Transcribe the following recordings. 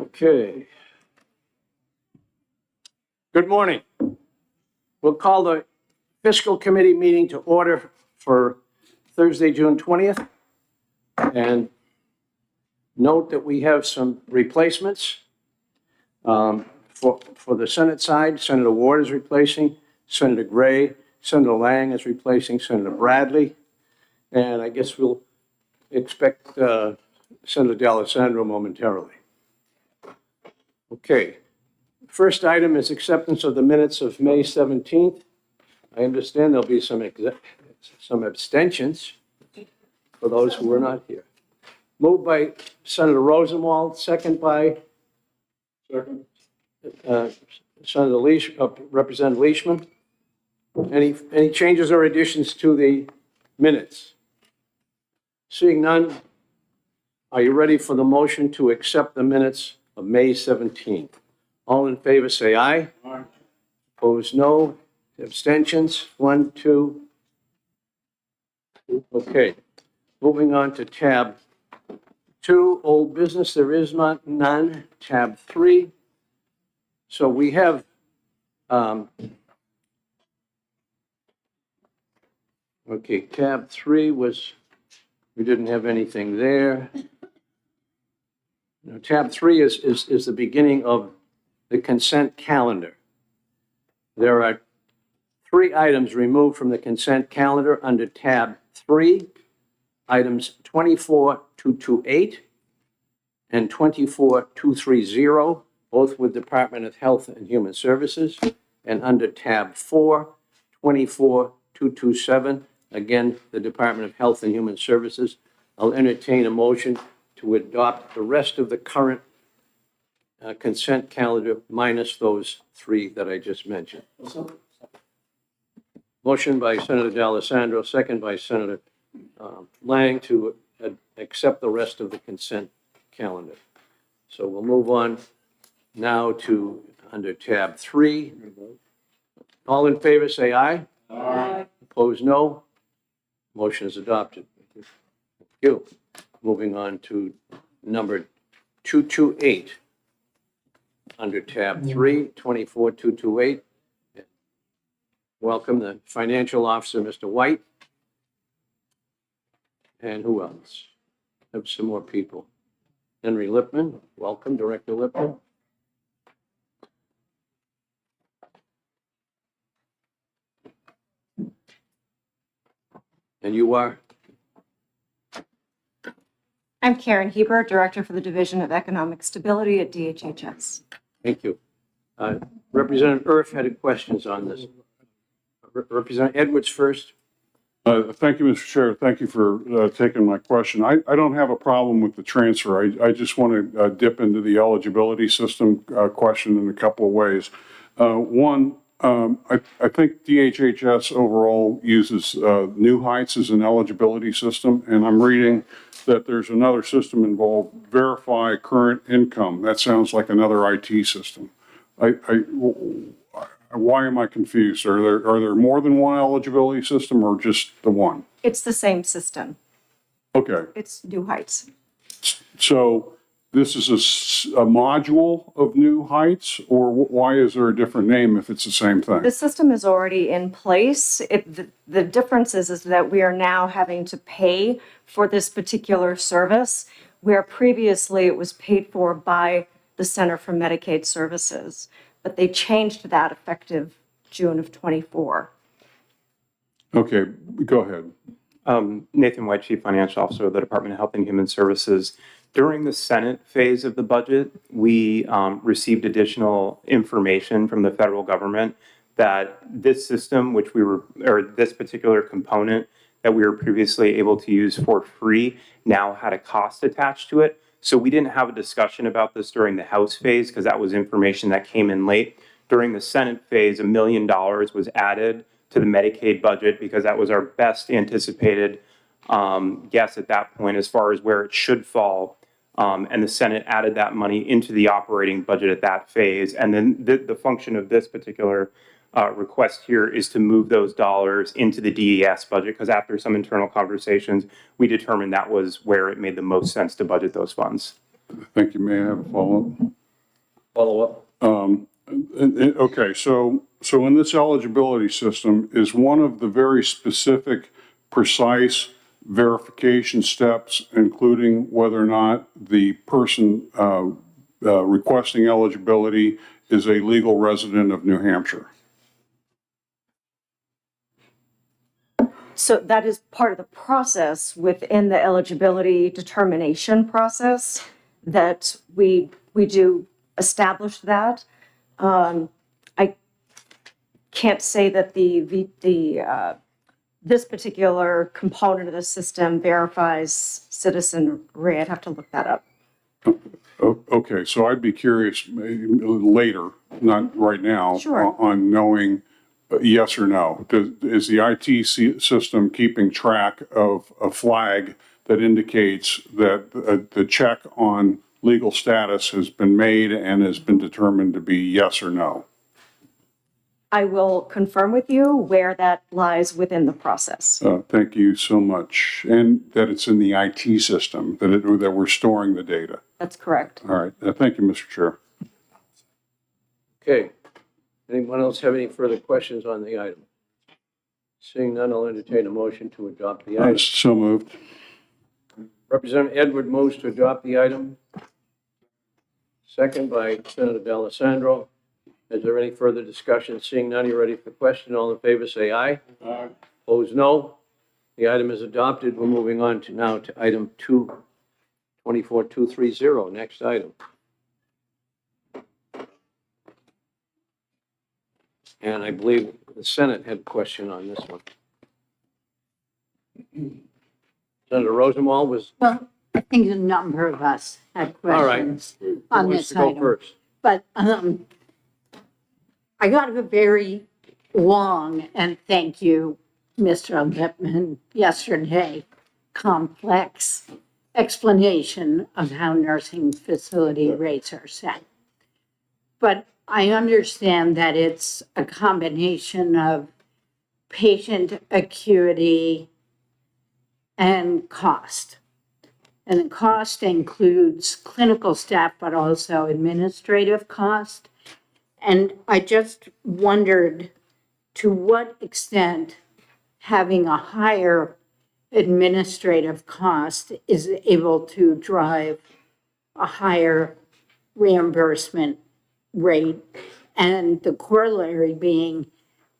Okay. Good morning. We'll call the Fiscal Committee meeting to order for Thursday, June 20th. And note that we have some replacements. For the Senate side, Senator Ward is replacing, Senator Gray, Senator Lang is replacing Senator Bradley. And I guess we'll expect Senator D'Alessandro momentarily. Okay. First item is acceptance of the minutes of May 17th. I understand there'll be some abstentions for those who were not here. Moved by Senator Rosenwald, second by Senator Leash, Representative Leishman. Any changes or additions to the minutes? Seeing none, are you ready for the motion to accept the minutes of May 17th? All in favor say aye. Aye. Opposed, no. Abstentions, 1, 2. Okay, moving on to tab 2, old business. There is none. Tab 3. So we have okay, tab 3 was, we didn't have anything there. Now, tab 3 is the beginning of the consent calendar. There are 3 items removed from the consent calendar under tab 3, items 24228 and 24230, both with Department of Health and Human Services, and under tab 4, 24227, again, the Department of Health and Human Services. I'll entertain a motion to adopt the rest of the current consent calendar minus those 3 that I just mentioned. Motion by Senator D'Alessandro, second by Senator Lang to accept the rest of the consent calendar. So we'll move on now to under tab 3. All in favor say aye. Aye. Opposed, no. Motion is adopted. Thank you. Moving on to number 228 under tab 3, 24228. Welcome the financial officer, Mr. White. And who else? Have some more people. Henry Lipman, welcome, Director Lipman. And you are? I'm Karen Heber, Director for the Division of Economic Stability at DHHS. Thank you. Representative Earth had questions on this. Representative Edwards first. Thank you, Mr. Chair. Thank you for taking my question. I don't have a problem with the transfer. I just want to dip into the eligibility system question in a couple of ways. One, I think DHHS overall uses New Heights as an eligibility system, and I'm reading that there's another system involved, Verify Current Income. That sounds like another IT system. Why am I confused? Are there more than one eligibility system or just the one? It's the same system. Okay. It's New Heights. So this is a module of New Heights, or why is there a different name if it's the same thing? The system is already in place. The difference is that we are now having to pay for this particular service, where previously it was paid for by the Center for Medicaid Services. But they changed that effective June of 24. Okay, go ahead. Nathan White, Chief Financial Officer of the Department of Health and Human Services. During the Senate phase of the budget, we received additional information from the federal government that this system, this particular component that we were previously able to use for free, now had a cost attached to it. So we didn't have a discussion about this during the House phase because that was information that came in late. During the Senate phase, $1 million was added to the Medicaid budget because that was our best anticipated guess at that point as far as where it should fall. And the Senate added that money into the operating budget at that phase. And then the function of this particular request here is to move those dollars into the DES budget, because after some internal conversations, we determined that was where it made the most sense to budget those funds. Thank you. May I have a follow-up? Follow-up? Okay, so in this eligibility system, is one of the very specific, precise verification steps, including whether or not the person requesting eligibility is a legal resident of New Hampshire? So that is part of the process within the eligibility determination process that we do establish that. I can't say that this particular component of the system verifies citizenry. I'd have to look that up. Okay, so I'd be curious later, not right now, Sure. on knowing yes or no. Is the IT system keeping track of a flag that indicates that the check on legal status has been made and has been determined to be yes or no? I will confirm with you where that lies within the process. Thank you so much. And that it's in the IT system, that we're storing the data. That's correct. All right. Thank you, Mr. Chair. Okay. Anyone else have any further questions on the item? Seeing none, I'll entertain a motion to adopt the item. So moved. Representative Edward moves to adopt the item. Second by Senator D'Alessandro. Is there any further discussion? Seeing none, you ready for the question? All in favor, say aye. Aye. Opposed, no. The item is adopted. We're moving on to item 24230. Next item. And I believe the Senate had a question on this one. Senator Rosenwald was, Well, I think a number of us had all right. questions Who on wants this to go item. first? But I got a very long, and thank you, Mr. Lippman, yesterday, complex explanation of how nursing facility rates are set. But I understand that it's a combination of patient acuity and cost. And the cost includes clinical staff, but also administrative cost. And I just wondered to what extent having a higher administrative cost is able to drive a higher reimbursement rate. And the corollary being,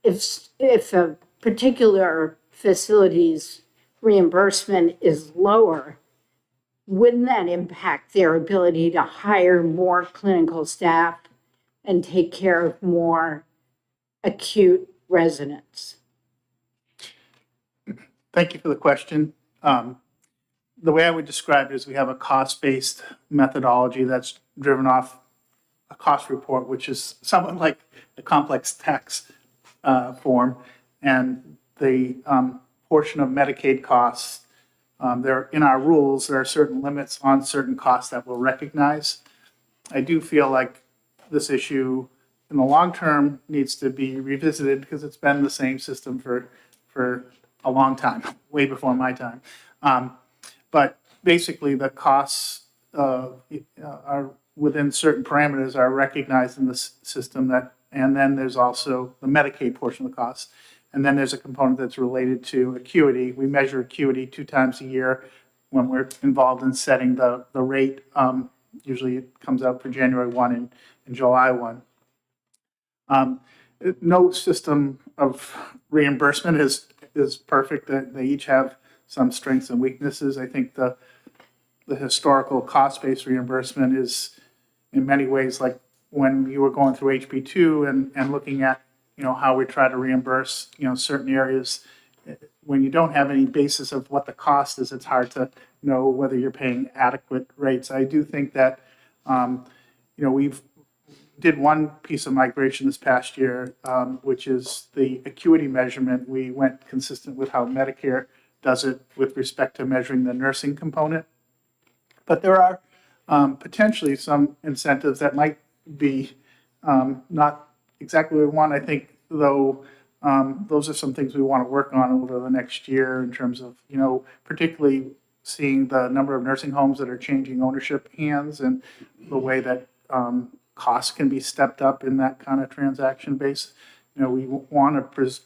if a particular facility's reimbursement is lower, wouldn't that impact their ability to hire more clinical staff and take care of more acute residents? Thank you for the question. The way I would describe it is we have a cost-based methodology that's driven off a cost report, which is somewhat like a complex tax form. And the portion of Medicaid costs, in our rules, there are certain limits on certain costs that we'll recognize. I do feel like this issue in the long term needs to be revisited because it's been the same system for a long time, way before my time. But basically the costs are within certain parameters are recognized in the system and then there's also the Medicaid portion of the cost. And then there's a component that's related to acuity. We measure acuity 2 times a year when we're involved in setting the rate. Usually it comes out for January 1 and July 1. No system of reimbursement is perfect. They each have some strengths and weaknesses. I think the historical cost-based reimbursement is in many ways like when you were going through HB2 and looking at how we try to reimburse certain areas. When you don't have any basis of what the cost is, it's hard to know whether you're paying adequate rates. I do think that we've did one piece of migration this past year, which is the acuity measurement. We went consistent with how Medicare does it with respect to measuring the nursing component. But there are potentially some incentives that might be not exactly what we want. I think though, those are some things we want to work on over the next year in terms of, particularly seeing the number of nursing homes that are changing ownership hands and the way that costs can be stepped up in that kind of transaction base. We want to,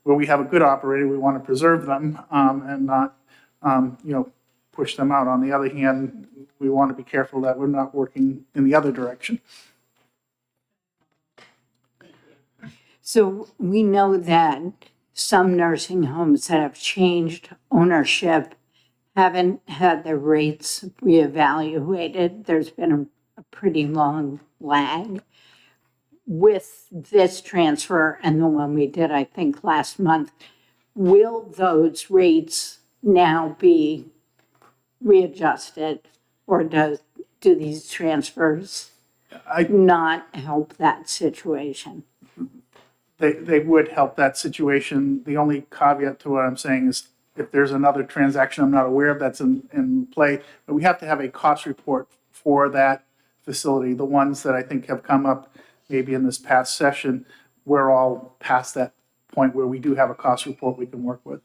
where we have a good operator, we want to preserve them and not, push them out. On the other hand, we want to be careful that we're not working in the other direction. So we know that some nursing homes that have changed ownership haven't had their rates reevaluated. There's been a pretty long lag. With this transfer and the one we did, I think, last month, will those rates now be readjusted, or do these transfers not help that situation? They would help that situation. The only caveat to what I'm saying is if there's another transaction I'm not aware of that's in play, but we have to have a cost report for that facility. The ones that I think have come up maybe in this past session, we're all past that point where we do have a cost report we can work with.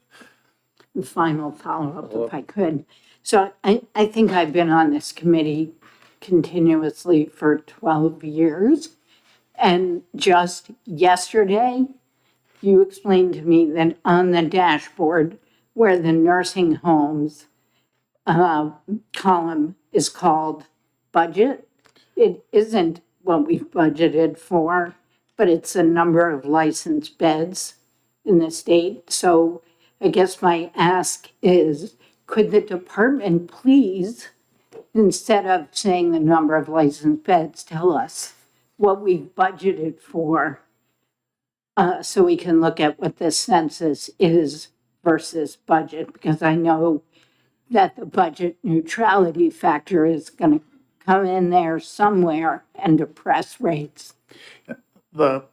The final follow-up, if I could. So I think I've been on this committee continuously for 12 years. And just yesterday, you explained to me that on the dashboard where the nursing homes column is called budget, it isn't what we've budgeted for, but it's a number of licensed beds in the state. So I guess my ask is, could the department please, instead of saying the number of licensed beds, tell us what we've budgeted for so we can look at what the census is versus budget? Because I know that the budget neutrality factor is going to come in there somewhere and depress rates. The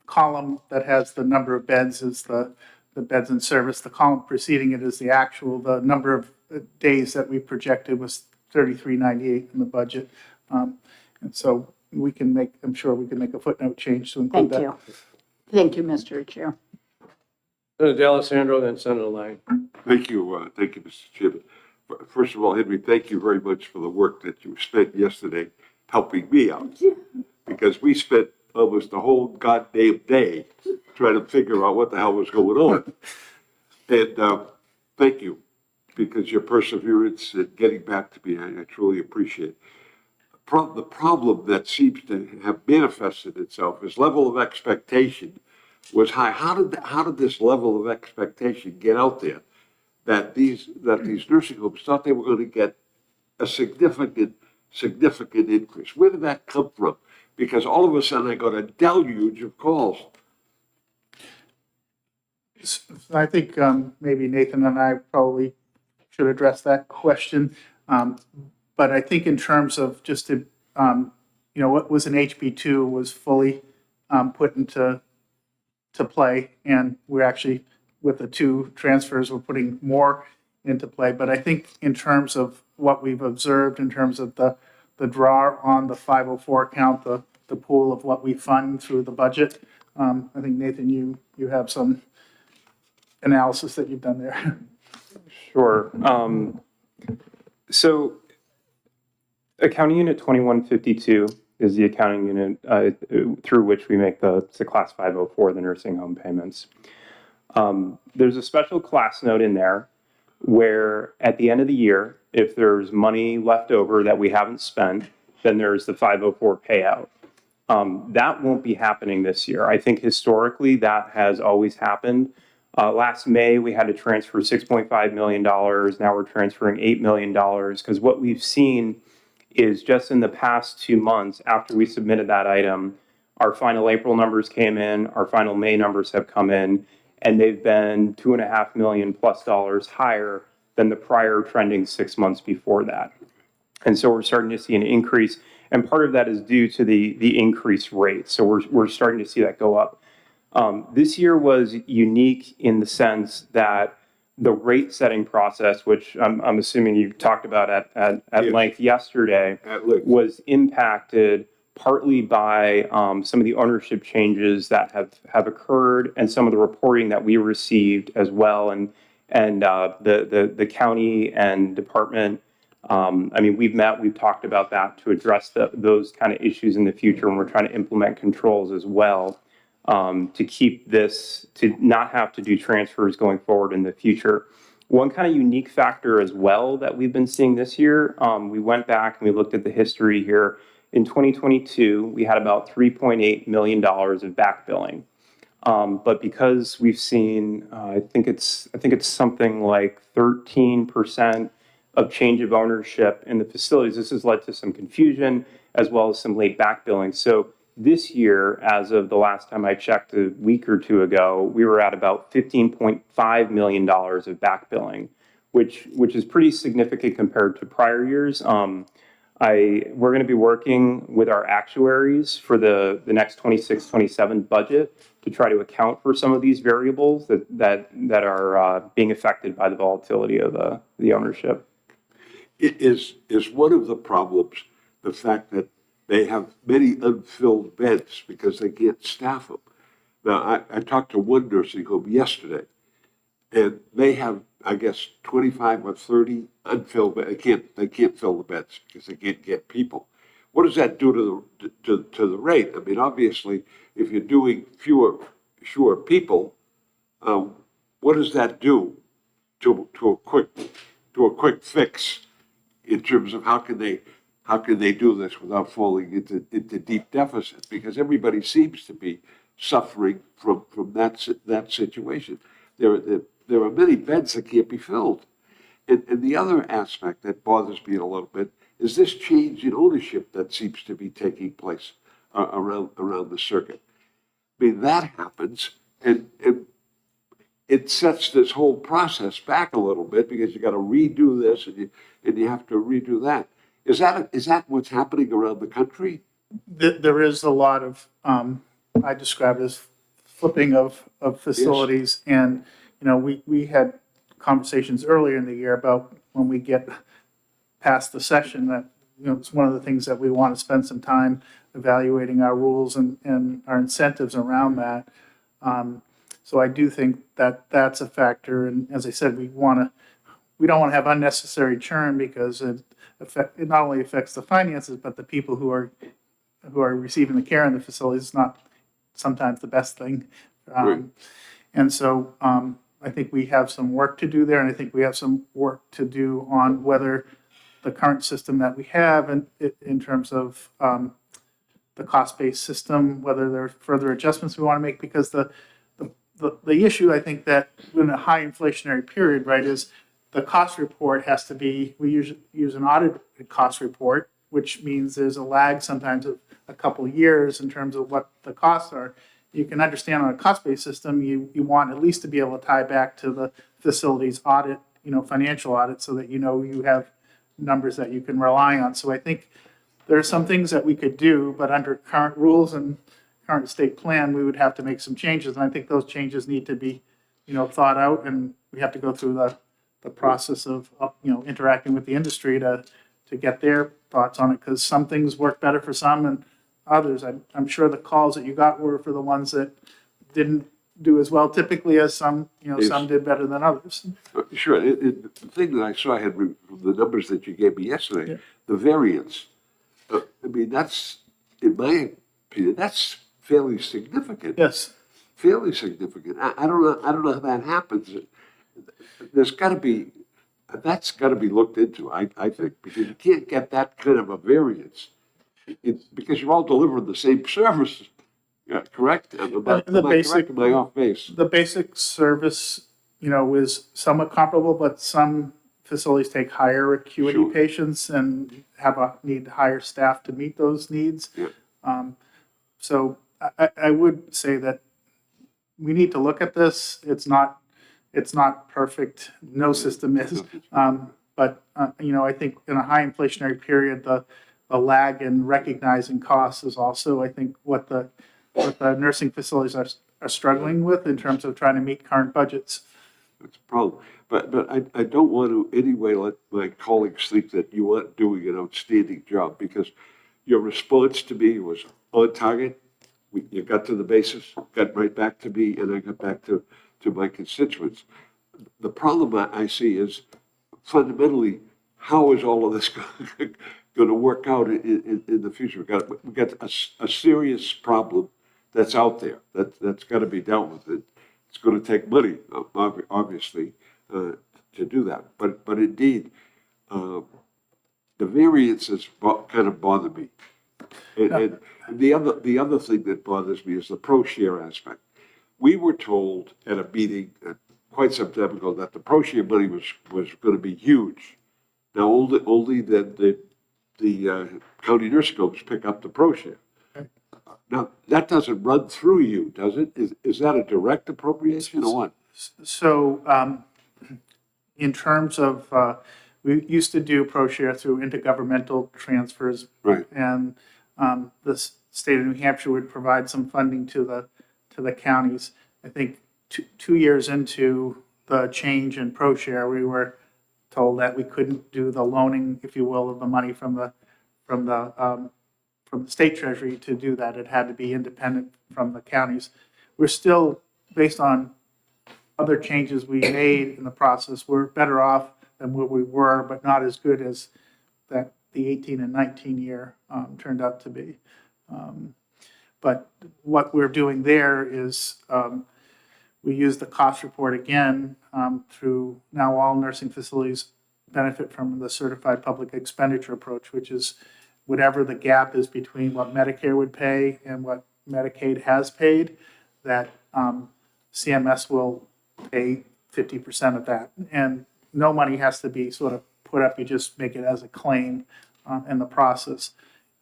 column that has the number of beds is the beds in service. The column preceding it is the actual. The number of days that we projected was 3398 in the budget. And so we can make, I'm sure we can make a footnote change to include that. Thank you. Thank you, Mr. Chair. Senator D'Alessandro, then Senator Lang. Thank you, Mr. Chairman. First of all, Henry, thank you very much for the work that you spent yesterday helping me out. Because we spent almost the whole goddamn day trying to figure out what the hell was going on. And thank you, because your perseverance in getting back to me, I truly appreciate it. The problem that seems to have manifested itself is level of expectation was high. How did this level of expectation get out there that these nursing homes thought they were going to get a significant increase? Where did that come from? Because all of a sudden I got a deluge of calls. I think maybe Nathan and I probably should address that question. But I think in terms of just to, what was an HB2 was fully put into play, and we're actually, with the two transfers, we're putting more into play. But I think in terms of what we've observed, in terms of the draw on the 504 account, the pool of what we fund through the budget, I think, Nathan, you have some analysis that you've done there. Sure. So accounting unit 2152 is the accounting unit through which we make the class 504, the nursing home payments. There's a special class note in there where at the end of the year, if there's money left over that we haven't spent, then there's the 504 payout. That won't be happening this year. I think historically that has always happened. Last May, we had to transfer $6.5 million. Now we're transferring $8 million because what we've seen is just in the past 2 months after we submitted that item, our final April numbers came in, our final May numbers have come in, and they've been $2.5 million plus higher than the prior trending 6 months before that. And so we're starting to see an increase, and part of that is due to the increased rate. So we're starting to see that go up. This year was unique in the sense that the rate setting process, which I'm assuming you talked about at Yes. length yesterday, At length. was impacted partly by some of the ownership changes that have occurred and some of the reporting that we received as well. And the county and department, I mean, we've talked about that to address those kind of issues in the future when we're trying to implement controls as well, to keep this, to not have to do transfers going forward in the future. One kind of unique factor as well that we've been seeing this year, we went back and we looked at the history here. In 2022, we had about $3.8 million of back billing. But because we've seen, I think it's something like 13% of change of ownership in the facilities, this has led to some confusion as well as some late back billing. So this year, as of the last time I checked a week or two ago, we were at about $15.5 million of back billing, which is pretty significant compared to prior years. We're going to be working with our actuaries for the next 26-27 budget to try to account for some of these variables that are being affected by the volatility of the ownership. Is one of the problems the fact that they have many unfilled beds because they can't staff them? Now, I talked to one nursing home yesterday, and they have, I guess, 25 or 30 unfilled beds. They can't fill the beds because they can't get people. What does that do to the rate? I mean, obviously, if you're doing fewer people, what does that do to a quick fix in terms of how can they do this without falling into deep deficit? Because everybody seems to be suffering from that situation. There are many beds that can't be filled. And the other aspect that bothers me a little bit is this change in ownership that seems to be taking place around the circuit. I mean, that happens, and it sets this whole process back a little bit because you got to redo this and you have to redo that. Is that what's happening around the country? There is a lot of, I describe it as flipping of facilities. Yes. And, you know, we had conversations earlier in the year about when we get past the session that, you know, it's one of the things that we want to spend some time evaluating our rules and our incentives around that. So I do think that that's a factor. And as I said, we don't want to have unnecessary churn because it not only affects the finances, but the people who are receiving the care in the facilities is not sometimes the best thing. Right. And so I think we have some work to do there, and I think we have some work to do on whether the current system that we have in terms of the cost-based system, whether there are further adjustments we want to make, because the issue, I think, that in a high inflationary period, right, is the cost report has to be, we use an audited cost report, which means there's a lag sometimes of a couple of years in terms of what the costs are. You can understand on a cost-based system, you want at least to be able to tie back to the facility's audit, you know, financial audit, so that you know you have numbers that you can rely on. So I think there are some things that we could do, but under current rules and current state plan, we would have to make some changes. And I think those changes need to be, you know, thought out, and we have to go through the process of you know, interacting with the industry to get their thoughts on it, because some things work better for some and others. I'm sure the calls that you got were for the ones that didn't do as well typically as some, you know, some did better than others. Sure. The thing that I saw had from the numbers that you gave me yesterday, yeah, the variance. I mean, that's, in my opinion, that's fairly significant. Yes. Fairly significant. I don't know how that happens. There's got to be, that's got to be looked into, I think, because you can't get that kind of a variance. It's because you're all delivering the same service, yeah, correct? Am I correct? Am I off base? The basic service, you know, is somewhat comparable, but some facilities take higher acuity, sure, patients and need higher staff to meet those needs. Yeah. So I would say that we need to look at this. It's not perfect. No system is. But you know, I think in a high inflationary period, the lag in recognizing costs is also, I think, what the nursing facilities are struggling with in terms of trying to meet current budgets. That's a problem. But I don't want to in any way let my colleagues think that you aren't doing an outstanding job, because your response to me was on target. You got to the basis, got right back to me, and I got back to my constituents. The problem I see is fundamentally, how is all of this going to work out in the future? We got a serious problem that's out there that's got to be dealt with. It's going to take money, obviously, to do that. But indeed, the variances kind of bother me. And the other thing that bothers me is the pro share aspect. We were told at a meeting quite some time ago that the pro share money was going to be huge. Now only the county nursing homes pick up the pro share. Now that doesn't run through you, does it? Is that a direct appropriation or what? So, in terms of, we used to do pro share through intergovernmental transfers. Right. And the state of New Hampshire would provide some funding to the counties. I think 2 years into the change in pro share, we were told that we couldn't do the loaning, if you will, of the money from the state treasury to do that. It had to be independent from the counties. We're still, based on other changes we made in the process, we're better off than where we were, but not as good as that the 18 and 19 year turned out to be. But what we're doing there is we use the cost report again through now all nursing facilities benefit from the certified public expenditure approach, which is whatever the gap is between what Medicare would pay and what Medicaid has paid, that CMS will pay 50% of that. And no money has to be sort of put up, you just make it as a claim in the process.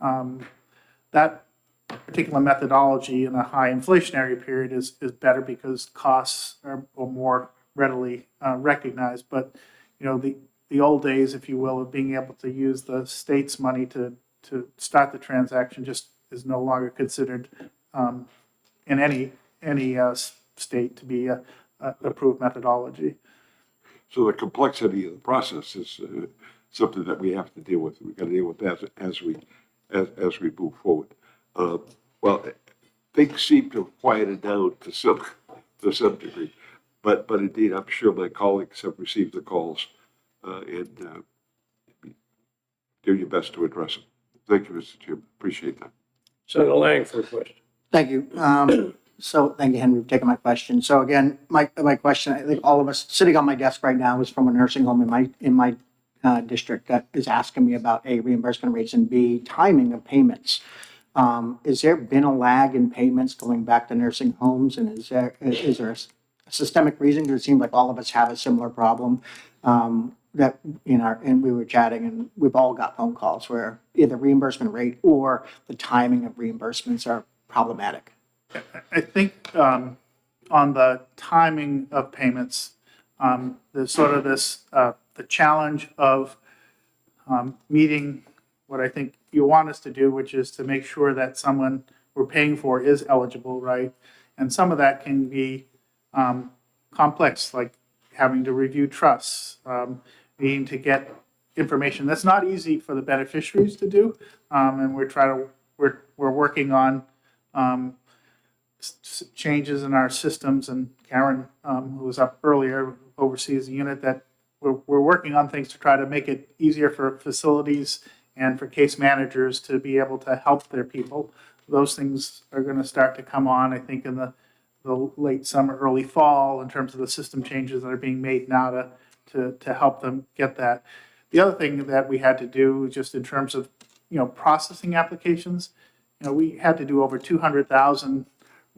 That particular methodology in a high inflationary period is better because costs are more readily recognized. But, you know, the old days, if you will, of being able to use the state's money to start the transaction just is no longer considered in any state to be a approved methodology. So the complexity of the process is something that we have to deal with. We've got to deal with that as we move forward. Well, things seem to have quieted down to some degree, but indeed, I'm sure my colleagues have received the calls and do your best to address them. Thank you, Mr. Chairman. Appreciate that. Senator Lang for a question. Thank you. So thank you, Henry, for taking my question. So again, my question, I think all of us sitting on my desk right now is from a nursing home in my district that is asking me about A, reimbursement rates, and B, timing of payments. Is there been a lag in payments going back to nursing homes? And is there a systemic reason? Because it seems like all of us have a similar problem that and we were chatting and we've all got phone calls where either reimbursement rate or the timing of reimbursements are problematic. I think on the timing of payments, there's sort of this, the challenge of meeting what I think you want us to do, which is to make sure that someone we're paying for is eligible, right? And some of that can be complex, like having to review trusts, needing to get information. That's not easy for the beneficiaries to do, and we're working on changes in our systems, and Karen, who was up earlier, oversees the unit, that we're working on things to try to make it easier for facilities and for case managers to be able to help their people. Those things are going to start to come on, I think, in the late summer, early fall, in terms of the system changes that are being made now to help them get that. The other thing that we had to do, just in terms of, processing applications, we had to do over 200,000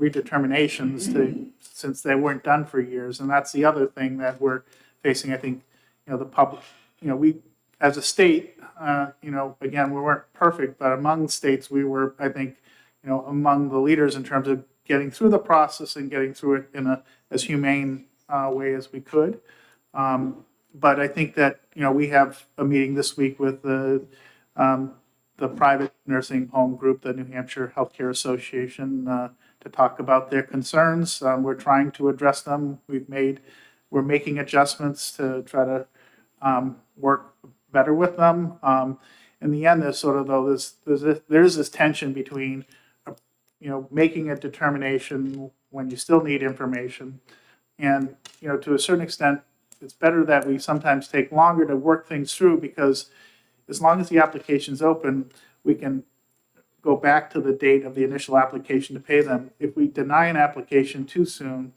redeterminations since they weren't done for years. And that's the other thing that we're facing. I think, the public, we, as a state, again, we weren't perfect, but among states, we were, I think, among the leaders in terms of getting through the process and getting through it in as humane way as we could. But I think that, we have a meeting this week with the private nursing home group, the New Hampshire Healthcare Association, to talk about their concerns. We're trying to address them. We're making adjustments to try to work better with them. And in the end, there's sort of though, there's this tension between, making a determination when you still need information. And, to a certain extent, it's better that we sometimes take longer to work things through, because as long as the application's open, we can go back to the date of the initial application to pay them. If we deny an application too soon,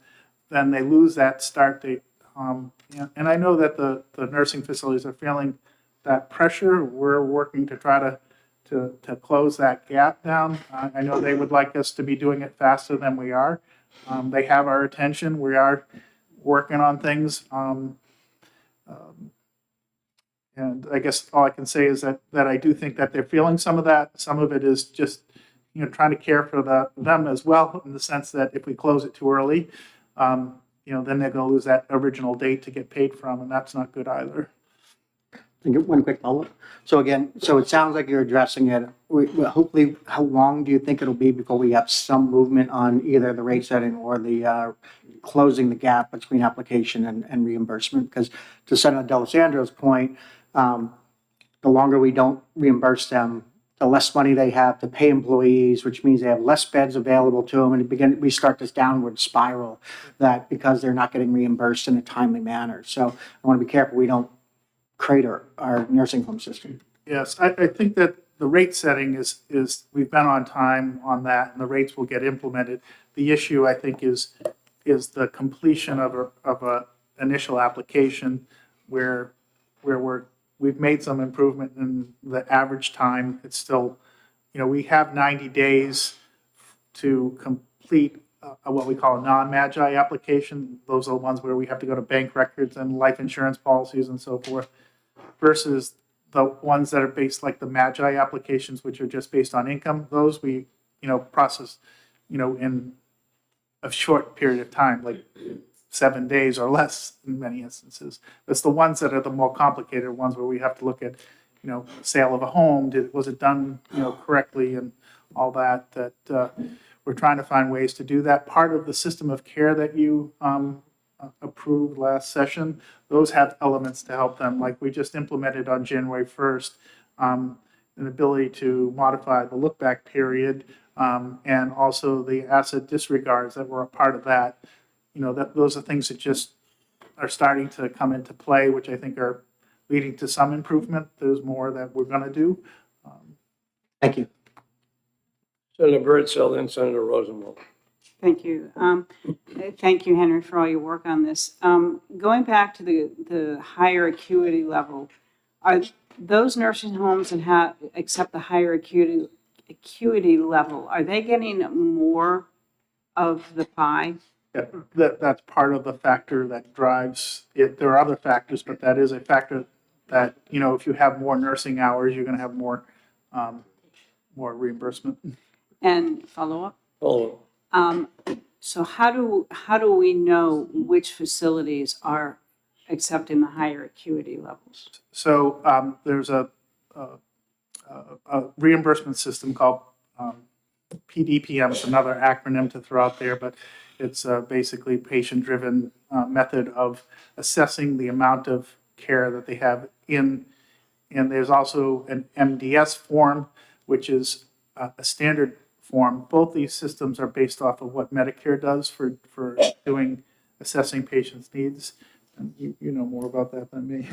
then they lose that start date. And I know that the nursing facilities are feeling that pressure. We're working to try to close that gap down. I know they would like us to be doing it faster than we are. They have our attention. We are working on things. And I guess all I can say is that I do think that they're feeling some of that. Some of it is just, trying to care for them as well, in the sense that if we close it too early, then they're going to lose that original date to get paid from, and that's not good either. And get one quick follow-up. So again, so it sounds like you're addressing it. Hopefully, how long do you think it'll be before we have some movement on either the rate setting or the closing the gap between application and reimbursement? Because to Senator D'Alessandro's point, the longer we don't reimburse them, the less money they have to pay employees, which means they have less beds available to them, and we start this downward spiral that because they're not getting reimbursed in a timely manner. So I want to be careful we don't create our nursing home system. Yes, I think that the rate setting is we've been on time on that, and the rates will get implemented. The issue, I think, is the completion of a initial application where we've made some improvement in the average time. It's still, we have 90 days to complete what we call a non-Magi application. Those are the ones where we have to go to bank records and life insurance policies and so forth, versus the ones that are based like the Magi applications, which are just based on income. Those we, process, in a short period of time, like 7 days or less in many instances. It's the ones that are the more complicated ones where we have to look at, sale of a home, was it done, correctly, and all that, we're trying to find ways to do that. Part of the system of care that you approved last session, those have elements to help them. Like we just implemented on January 1st, an ability to modify the look back period, and also the asset disregards that were a part of that. Those are things that just are starting to come into play, which I think are leading to some improvement. There's more that we're going to do. Thank you. Senator Birdsell, then Senator Rosenwald. Thank you. Thank you, Henry, for all your work on this. Going back to the higher acuity level, are those nursing homes and except the higher acuity level, are they getting more of the pie? Yeah, that's part of the factor that drives it. There are other factors, but that is a factor that, if you have more nursing hours, you're going to have more reimbursement. And follow Oh, up. So how do we know which facilities are accepting the higher acuity levels? So there's a reimbursement system called PDPM. It's another acronym to throw out there, but it's basically patient-driven method of assessing the amount of care that they have in. And there's also an MDS form, which is a standard form. Both these systems are based off of what Medicare does for assessing patients' needs. And you know more about that than me.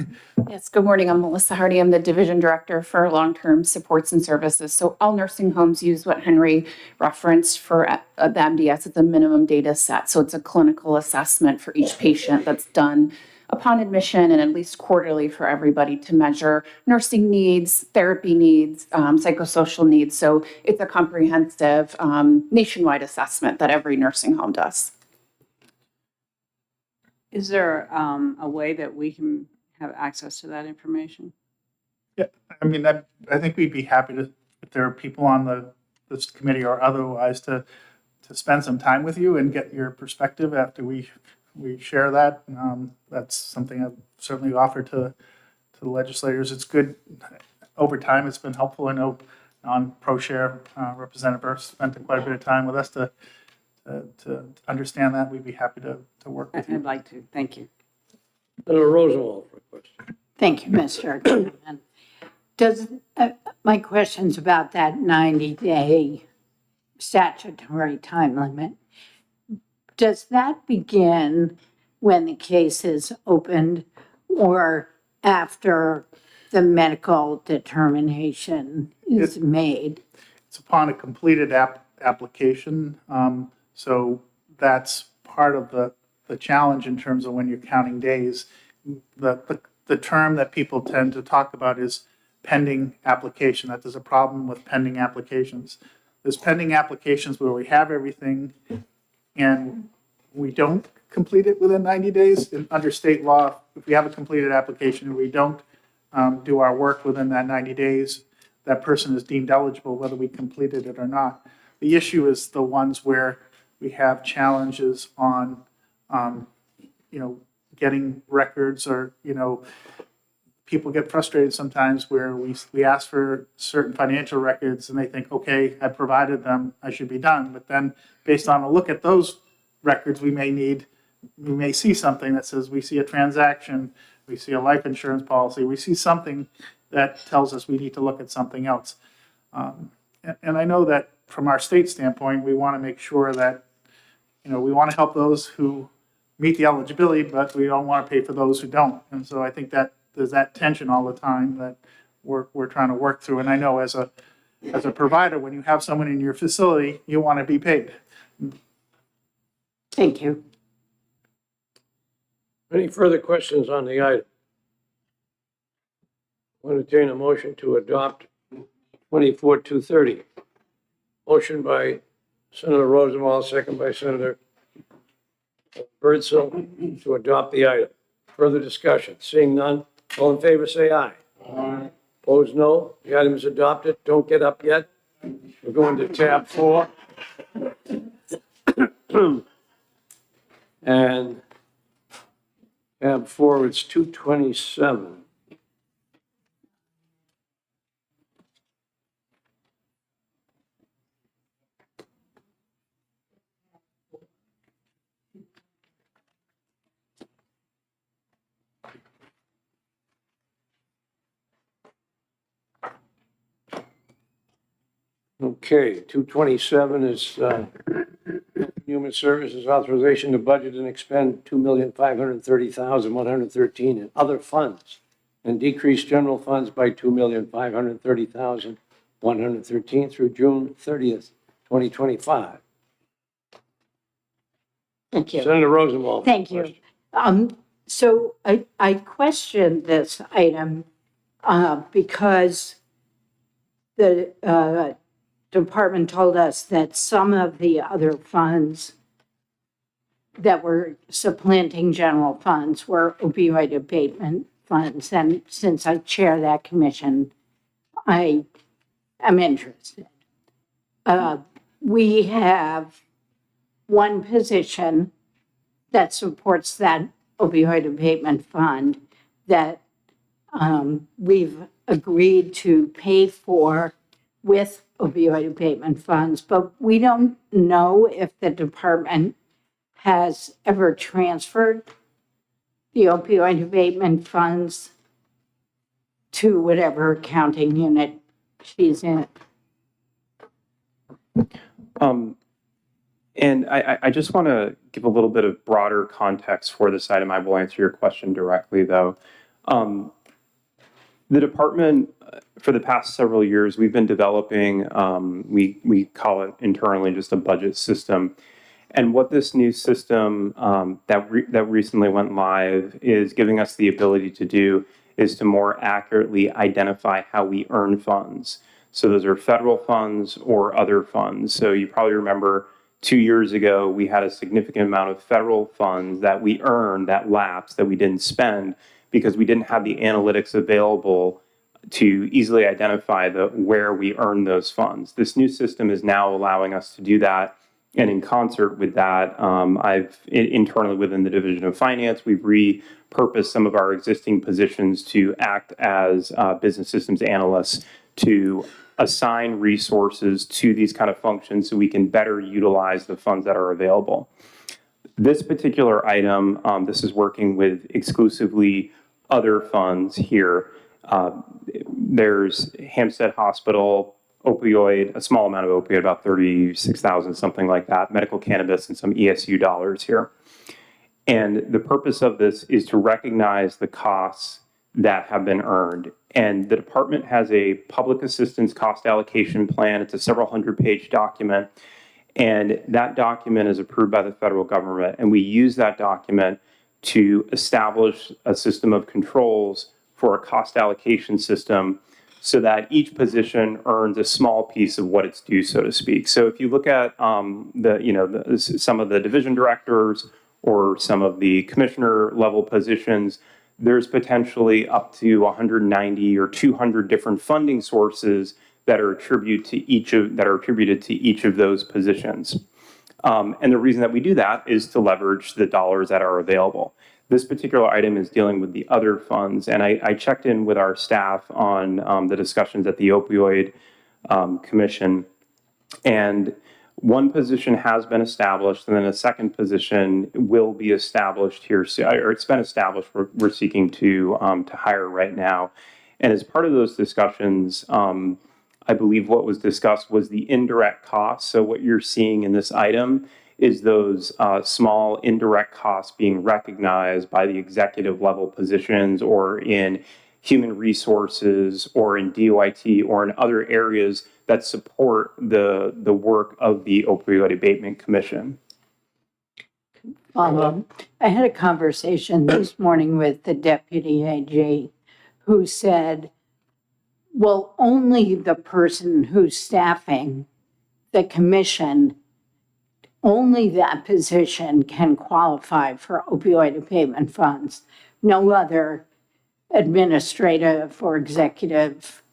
Yes, good morning. I'm Melissa Hardy. I'm the Division Director for Long-Term Supports and Services. So all nursing homes use what Henry referenced for the MDS. It's a minimum data set. So it's a clinical assessment for each patient that's done upon admission and at least quarterly for everybody to measure nursing needs, therapy needs, psychosocial needs. So it's a comprehensive nationwide assessment that every nursing home does. Is there a way that we can have access to that information? Yeah, I mean, I think we'd be happy to, if there are people on this committee or otherwise, to spend some time with you and get your perspective after we share that. That's something I've certainly offered to the legislators. It's good. Over time, it's been helpful. I know on ProShare, Representative Burr spent quite a bit of time with us to understand that. We'd be happy to work with you. I'd like to. Thank you. Senator Rosenwald for a question. Thank you, Mr. Chairman. My question's about that 90-day statutory time limit. Does that begin when the case is opened or after the medical determination is made? It's upon a completed application. So that's part of the challenge in terms of when you're counting days. The term that people tend to talk about is pending application, that there's a problem with pending applications. There's pending applications where we have everything and we don't complete it within 90 days. Under state law, if we have a completed application and we don't do our work within that 90 days, that person is deemed eligible whether we completed it or not. The issue is the ones where we have challenges on, getting records or, people get frustrated sometimes where we ask for certain financial records and they think, okay, I provided them, I should be done. But then based on a look at those records, we may see something that says we see a transaction, we see a life insurance policy, we see something that tells us we need to look at something else. And I know that from our state standpoint, we want to make sure that, we want to help those who meet the eligibility, but we don't want to pay for those who don't. And so I think that there's that tension all the time that we're trying to work through. And I know as a provider, when you have someone in your facility, you want to be paid. Thank you. Any further questions on the item? I'll entertain a motion to adopt 24-230. Motion by Senator Rosenwald, second by Senator Birdsell to adopt the item. Further discussion? Seeing none, all in favor say aye. Aye. Opposed, no. The item is adopted. Don't get up yet. We're going to tab 4. And tab 4, it's 227. Okay, 227 is Human Services Authorization to budget and expend $2,530,113 in other funds and decrease general funds by $2,530,113 through June 30th, 2025. Thank you. Senator Rosenwald. Thank you. So I questioned this item because the department told us that some of the other funds that were supplanting general funds were opioid abatement funds. And since I chair that commission, I am interested. We have one position that supports that opioid abatement fund that we've agreed to pay for with opioid abatement funds, but we don't know if the department has ever transferred the opioid abatement funds to whatever accounting unit she's in. And I just want to give a little bit of broader context for this item. I will answer your question directly, though. The department, for the past several years, we've been developing, we call it internally just a budget system. And what this new system that recently went live is giving us the ability to do is to more accurately identify how we earn funds. So those are federal funds or other funds. So you probably remember 2 years ago, we had a significant amount of federal funds that we earned that lapsed that we didn't spend because we didn't have the analytics available to easily identify where we earn those funds. This new system is now allowing us to do that. And in concert with that, internally within the Division of Finance, we've repurposed some of our existing positions to act as business systems analysts to assign resources to these kind of functions so we can better utilize the funds that are available. This particular item, this is working with exclusively other funds here. There's Hampstead Hospital, opioid, a small amount of opioid, about 36,000, something like that, medical cannabis, and some ESU dollars here. And the purpose of this is to recognize the costs that have been earned. And the department has a public assistance cost allocation plan. It's a several hundred-page document. And that document is approved by the federal government. And we use that document to establish a system of controls for a cost allocation system so that each position earns a small piece of what it's due, so to speak. So if you look at some of the division directors or some of the commissioner level positions, there's potentially up to 190 or 200 different funding sources that are attributed to each of those positions. And the reason that we do that is to leverage the dollars that are available. This particular item is dealing with the other funds, and I checked in with our staff on the discussions at the opioid commission, and one position has been established, and then a second position will be established here, or it's been established. We're seeking to hire right now, and as part of those discussions, I believe what was discussed was the indirect costs. So what you're seeing in this item is those small indirect costs being recognized by the executive level positions or in human resources or in DOIT or in other areas that support the work of the Opioid Abatement Commission. I had a conversation this morning with the deputy AG who said, well, only the person who's staffing the commission, only that position can qualify for opioid abatement funds. No other administrative or executive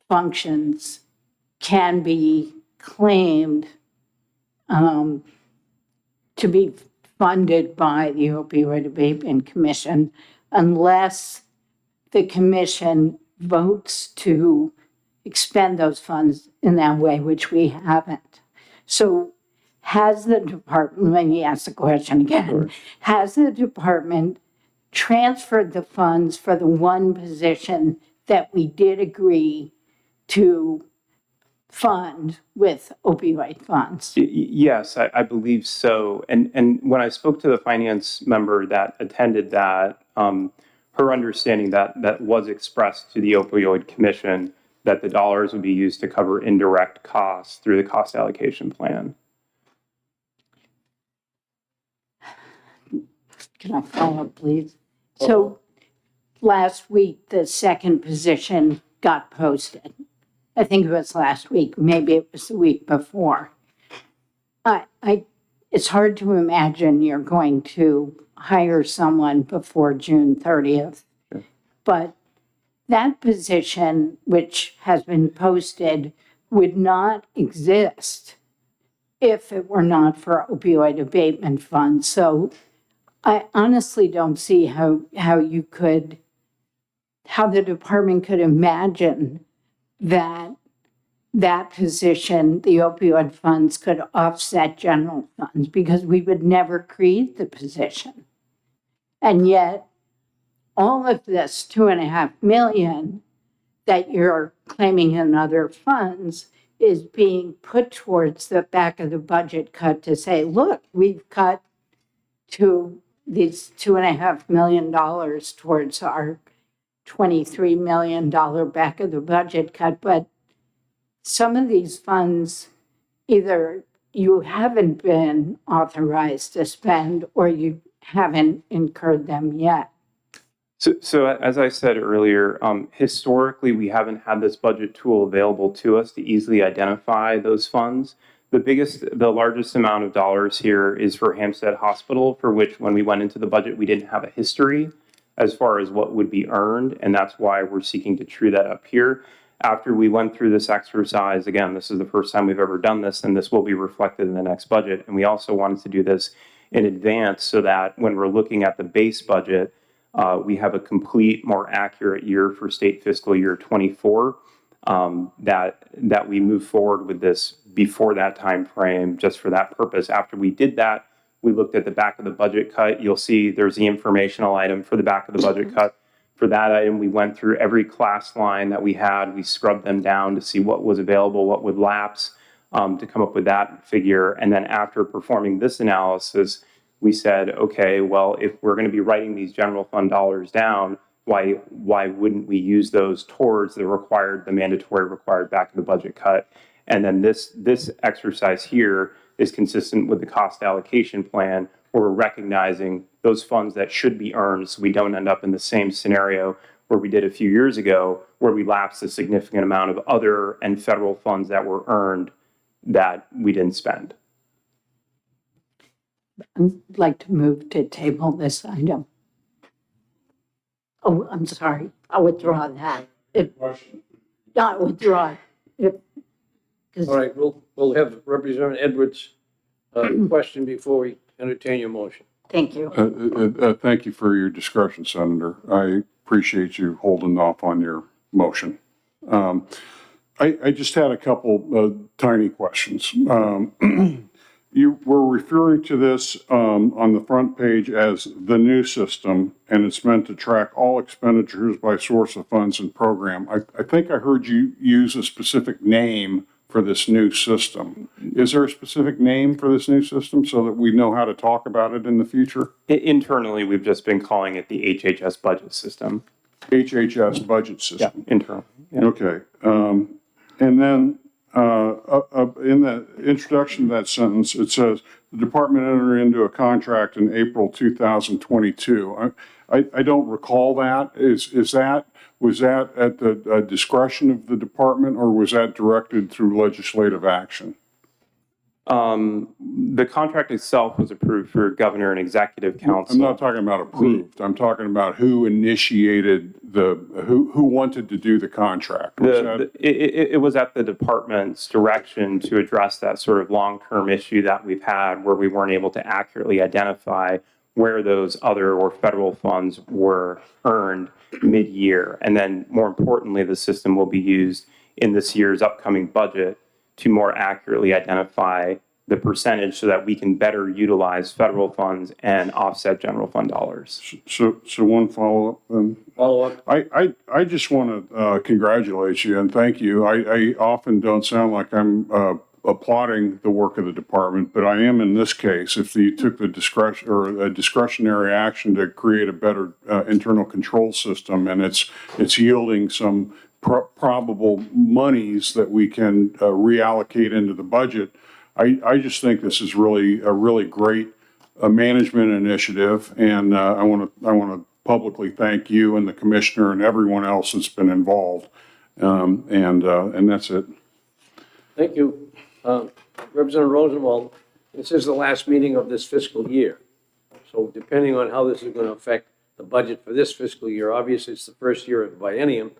functions can be claimed to be funded by the Opioid Abatement Commission unless the commission votes to expend those funds in that way, which we haven't. So has the department, let me ask the question again, sure. Has the department transferred the funds for the one position that we did agree to fund with opioid funds? Yes, I believe so. And when I spoke to the finance member that attended that, her understanding that was expressed to the Opioid Commission that the dollars would be used to cover indirect costs through the cost allocation plan. Can I follow up, please? So last week, the second position got posted. I think it was last week, maybe it was the week before. It's hard to imagine you're going to hire someone before June 30th. Sure. But that position, which has been posted, would not exist if it were not for opioid abatement funds. So I honestly don't see how the department could imagine that position, the opioid funds, could offset general funds because we would never create the position. And yet, all of this $2.5 million that you're claiming in other funds is being put towards the back of the budget cut to say, look, we've cut to these $2.5 million towards our $23 million back of the budget cut. But some of these funds, either you haven't been authorized to spend or you haven't incurred them yet. So as I said earlier, historically, we haven't had this budget tool available to us to easily identify those funds. The largest amount of dollars here is for Hampstead Hospital, for which when we went into the budget, we didn't have a history as far as what would be earned. And that's why we're seeking to true that up here. After we went through this exercise, again, this is the first time we've ever done this, and this will be reflected in the next budget. And we also wanted to do this in advance so that when we're looking at the base budget, we have a complete, more accurate year for state fiscal year 24, that we move forward with this before that time frame, just for that purpose. After we did that, we looked at the back of the budget cut. You'll see there's the informational item for the back of the budget cut For that item, we went through every class line that we had. We scrubbed them down to see what was available, what would lapse, to come up with that figure. And then after performing this analysis, we said, okay, well, if we're going to be writing these general fund dollars down, why wouldn't we use those towards the mandatory required back of the budget cut? And then this exercise here is consistent with the cost allocation plan, where we're recognizing those funds that should be earned, so we don't end up in the same scenario where we did a few years ago, where we lapsed a significant amount of other and federal funds that were earned that we didn't spend. I'd like to move to table this item. Oh, I'm sorry. I'll withdraw that. No, I withdraw. All right, we'll have Representative Edwards' question before we entertain your motion. Thank you. Thank you for your discretion, Senator. I appreciate you holding off on your motion. I just had a couple tiny questions. You were referring to this on the front page as the new system, and it's meant to track all expenditures by source of funds and program. I think I heard you use a specific name for this new system. Is there a specific name for this new system so that we know how to talk about it in the future? Internally, we've just been calling it the HHS budget system. HHS budget system. Yeah, internally. Yeah. Okay. And then in the introduction to that sentence, it says the department entered into a contract in April 2022. I don't recall that. Was that at the discretion of the department, or was that directed through legislative action? The contract itself was approved for governor and executive council. I'm not talking about approved. I'm talking about who initiated who wanted to do the contract. It was at the department's direction to address that sort of long-term issue that we've had, where we weren't able to accurately identify where those other or federal funds were earned mid-year. And then more importantly, the system will be used in this year's upcoming budget to more accurately identify the percentage so that we can better utilize federal funds and offset general fund dollars. So one follow-up. Follow-up? I just want to congratulate you and thank you. I often don't sound like I'm applauding the work of the department, but I am in this case. If you took the discretionary action to create a better internal control system, and it's yielding some probable monies that we can reallocate into the budget, I just think this is really a really great management initiative, and I want to publicly thank you and the commissioner and everyone else that's been involved, and that's it. Thank you. Representative Rosenwald, this is the last meeting of this fiscal year. So depending on how this is going to affect the budget for this fiscal year, obviously it's the first year of the biennium,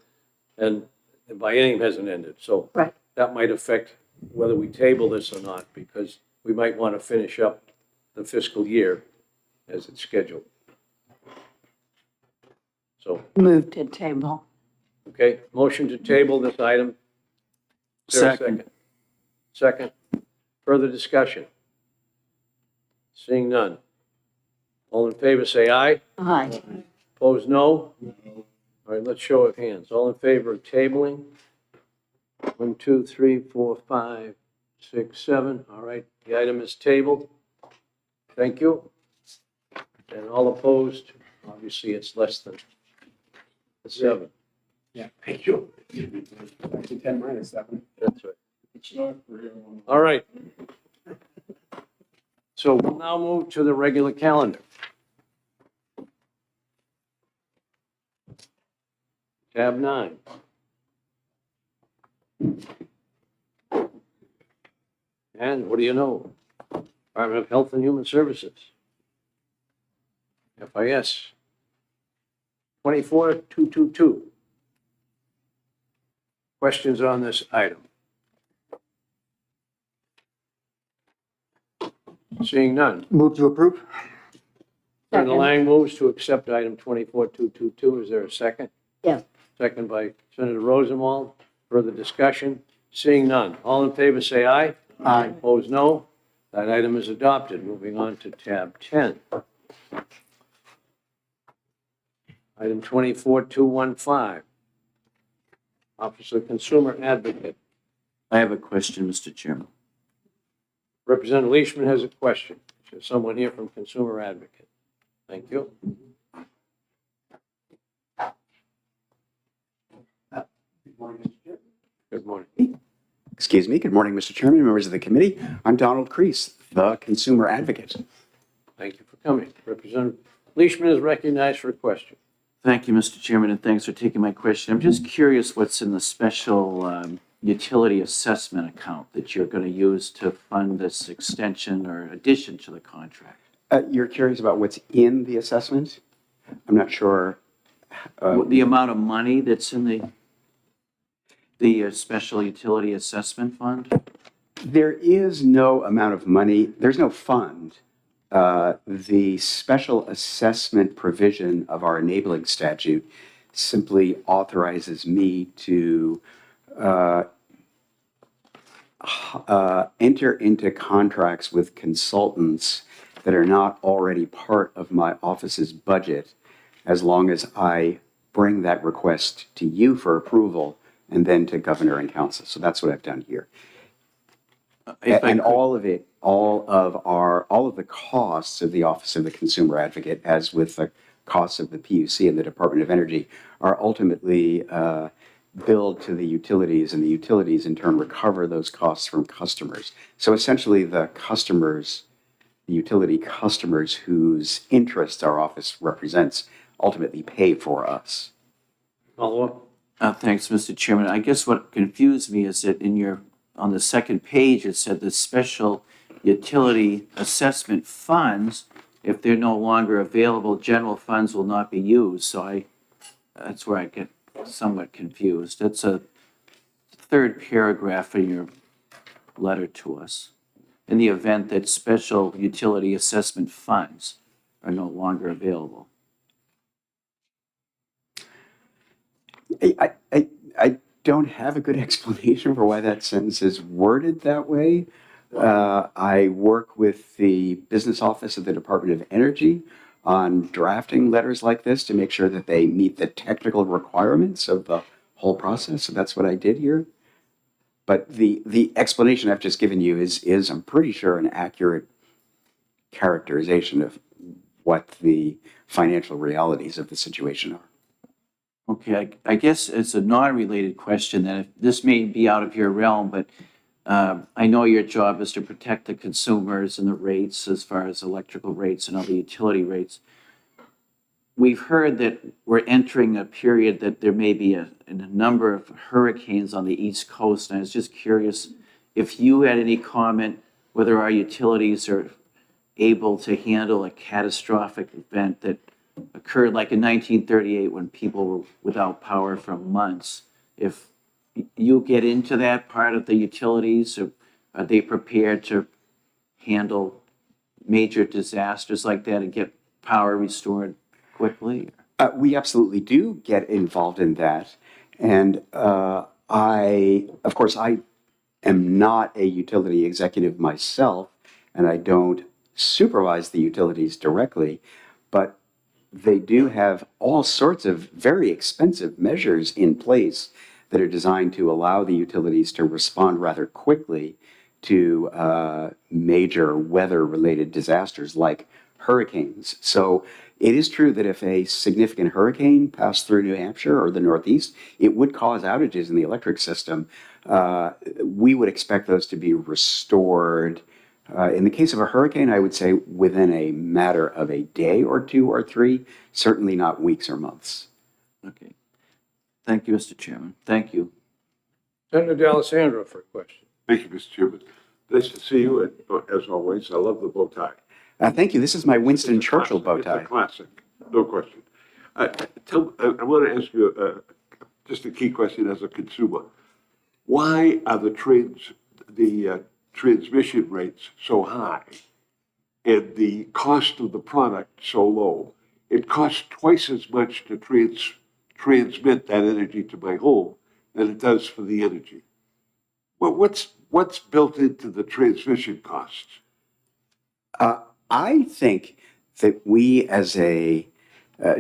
and the biennium hasn't ended. So Right. that might affect whether we table this or not, because we might want to finish up the fiscal year as it's scheduled. So, Move to table. okay, motion to table this item. Is there a Second. Second. Further discussion? Seeing none. All in favor, say aye. Aye. Opposed, no? All right, let's show of hands. All in favor of tabling? 1, 2, 3, 4, 5, 6, 7. All right, the item is tabled. Thank you. And all opposed? Obviously, it's less than 7. Yeah, thank you. Actually, 10 minus 7. That's right. It's not real. All right. So we'll now move to the regular calendar. Tab 9. And what do you know? Department of Health and Human Services. FIS 24222. Questions on this item? Seeing none. Move to approve? Senator Lang moves to accept item 24222. Is there a second? Yes. Second by Senator Rosenwald. Further discussion? Seeing none. All in favor, say aye. Aye. Opposed, no. That item is adopted. Moving on to tab 10. Item 24215, Office of Consumer Advocate. I have a question, Mr. Chairman. Representative Leishman has a question. Is there someone here from Consumer Advocate? Thank you. Good morning. Excuse me. Good morning, Mr. Chairman, members of the committee. I'm Donald Crease, the consumer advocate. Thank you for coming. Representative Leishman is recognized for a question. Thank you, Mr. Chairman, and thanks for taking my question. I'm just curious what's in the special utility assessment account that you're going to use to fund this extension or addition to the contract. You're curious about what's in the assessment? I'm not sure. The amount of money that's in the special utility assessment fund? There is no amount of money. There's no fund. The special assessment provision of our enabling statute simply authorizes me to enter into contracts with consultants that are not already part of my office's budget, as long as I bring that request to you for approval and then to governor and council. So that's what I've done here. And all of it, all of the costs of the Office of the Consumer Advocate, as with the costs of the PUC and the Department of Energy, are ultimately billed to the utilities, and the utilities in turn recover those costs from customers. So essentially, the utility customers whose interests our office represents ultimately pay for us. Follow up? Thanks, Mr. Chairman. I guess what confused me is that on the second page, it said the special utility assessment funds, if they're no longer available, general funds will not be used. So that's where I get somewhat confused. That's a third paragraph in your letter to us. In the event that special utility assessment funds are no longer available. I don't have a good explanation for why that sentence is worded that way. I work with the business office of the Department of Energy on drafting letters like this to make sure that they meet the technical requirements of the whole process. So that's what I did here. But the explanation I've just given you is I'm pretty sure, an accurate characterization of what the financial realities of the situation are. Okay, I guess it's a non-related question, that if this may be out of your realm, but I know your job is to protect the consumers and the rates as far as electrical rates and other utility rates. We've heard that we're entering a period that there may be a number of hurricanes on the East Coast, and I was just curious if you had any comment whether our utilities are able to handle a catastrophic event that occurred like in 1938 when people were without power for months. If you get into that part of the utilities, or are they prepared to handle major disasters like that and get power restored quickly? We absolutely do get involved in that. And of course, I am not a utility executive myself, and I don't supervise the utilities directly, but they do have all sorts of very expensive measures in place that are designed to allow the utilities to respond rather quickly to major weather-related disasters like hurricanes. So it is true that if a significant hurricane passed through New Hampshire or the Northeast, it would cause outages in the electric system. We would expect those to be restored. In the case of a hurricane, I would say within a matter of a day or two or three, certainly not weeks or months. Okay. Thank you, Mr. Chairman. Thank you. Senator D'Alessandro for a question. Thank you, Mr. Chairman. Nice to see you, and as always, I love the bow tie. Thank you. This is my Winston Churchill bow It's tie. a classic, no question. I want to ask you just a key question as a consumer. Why are the transmission rates so high and the cost of the product so low? It costs twice as much to transmit that energy to my home than it does for the energy. Well, what's built into the transmission costs? I think that we as a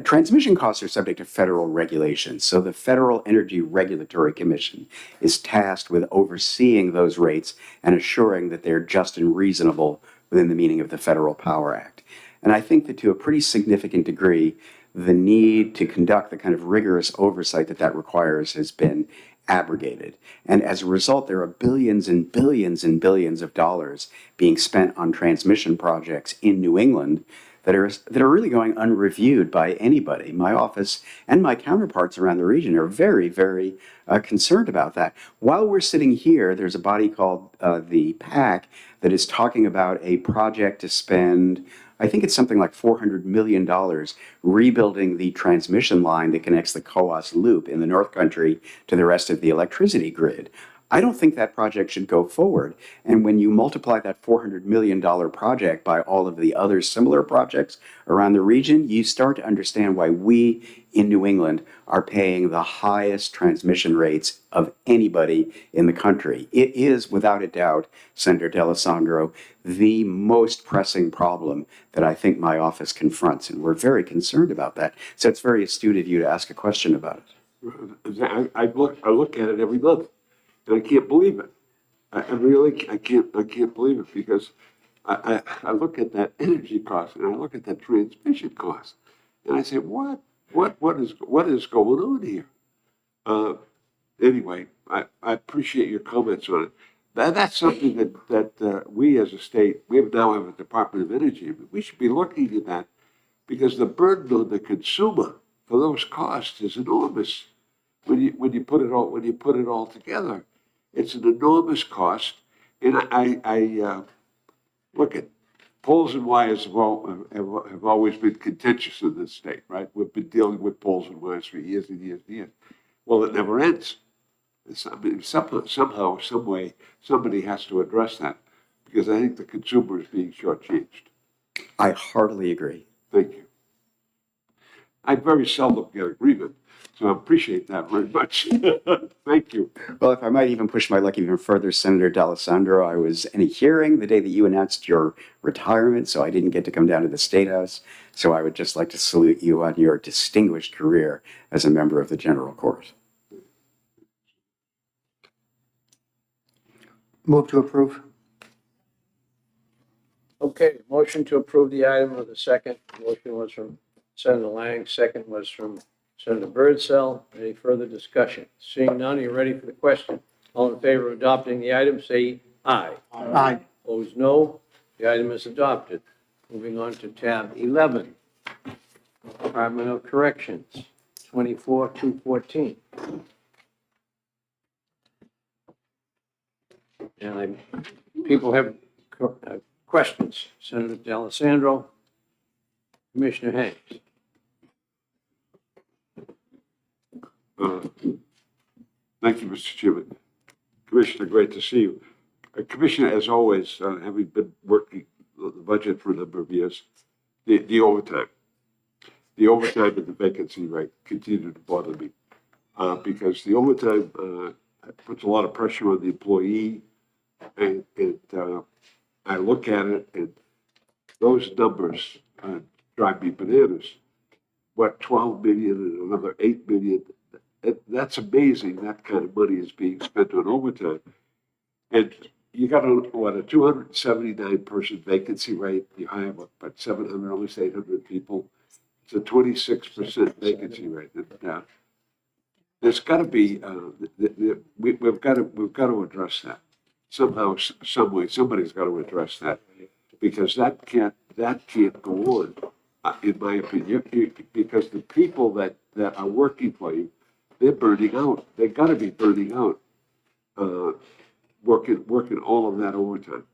Transmission costs are subject to federal regulations, so the Federal Energy Regulatory Commission is tasked with overseeing those rates and assuring that they're just and reasonable within the meaning of the Federal Power Act. And I think that to a pretty significant degree, the need to conduct the kind of rigorous oversight that that requires has been abrogated. And as a result, there are billions and billions and billions of dollars being spent on transmission projects in New England that are really going unreviewed by anybody. My office and my counterparts around the region are very, very concerned about that. While we're sitting here, there's a body called the PAC that is talking about a project to spend, I think it's something like $400 million rebuilding the transmission line that connects the Coas Loop in the North Country to the rest of the electricity grid. I don't think that project should go forward. And when you multiply that $400 million project by all of the other similar projects around the region, you start to understand why we in New England are paying the highest transmission rates of anybody in the country. It is, without a doubt, Senator D'Alessandro, the most pressing problem that I think my office confronts, and we're very concerned about that. So it's very astute of you to ask a question about it. I look at it every month, and I can't believe it. I can't believe it, because I look at that energy cost and I look at that transmission cost, and I say, what is going on here? Anyway, I appreciate your comments on it. That's something that we as a state, we now have a Department of Energy, but we should be looking at that, because the burden on the consumer for those costs is enormous. When you put it all together, it's an enormous cost. And I look at poles and wires have always been contentious in this state, right? We've been dealing with poles and wires for years and years and years. Well, it never ends. Somehow, some way, somebody has to address that, because I think the consumer is being shortchanged. I heartily agree. Thank you. I very seldom get agreement, so I appreciate that very much. Thank you. Well, if I might even push my luck even further, Senator D'Alessandro, I was in a hearing the day that you announced your retirement, so I didn't get to come down to the State House. So I would just like to salute you on your distinguished career as a member of the General Court. Move to approve. Okay, motion to approve the item of the second. Motion was from Senator Lang, second was from Senator Birdsell. Any further discussion? Seeing none, are you ready for the question? All in favor of adopting the item, say aye. Aye. Opposed, no. The item is adopted. Moving on to tab 11, Department of Corrections, 24-214. And people have questions. Senator D'Alessandro, Commissioner Haynes. Thank you, Mr. Chairman. Commissioner, great to see you. Commissioner, as always, having been working the budget for a number of years, the overtime and the vacancy rate continue to bother me, because the overtime puts a lot of pressure on the employee, and I look at it, and those numbers drive me bananas. What, 12 million and another 8 million? That's amazing. That kind of money is being spent on overtime. And you got a 279 person vacancy rate. You hire about 700, almost 800 people. It's a 26% vacancy rate. And, there's got to be we've got to address that somehow, some way. Somebody's got to address that, because that can't go on, in my opinion. Because the people that are working for you, they're burning out. They got to be burning out, working all of that overtime.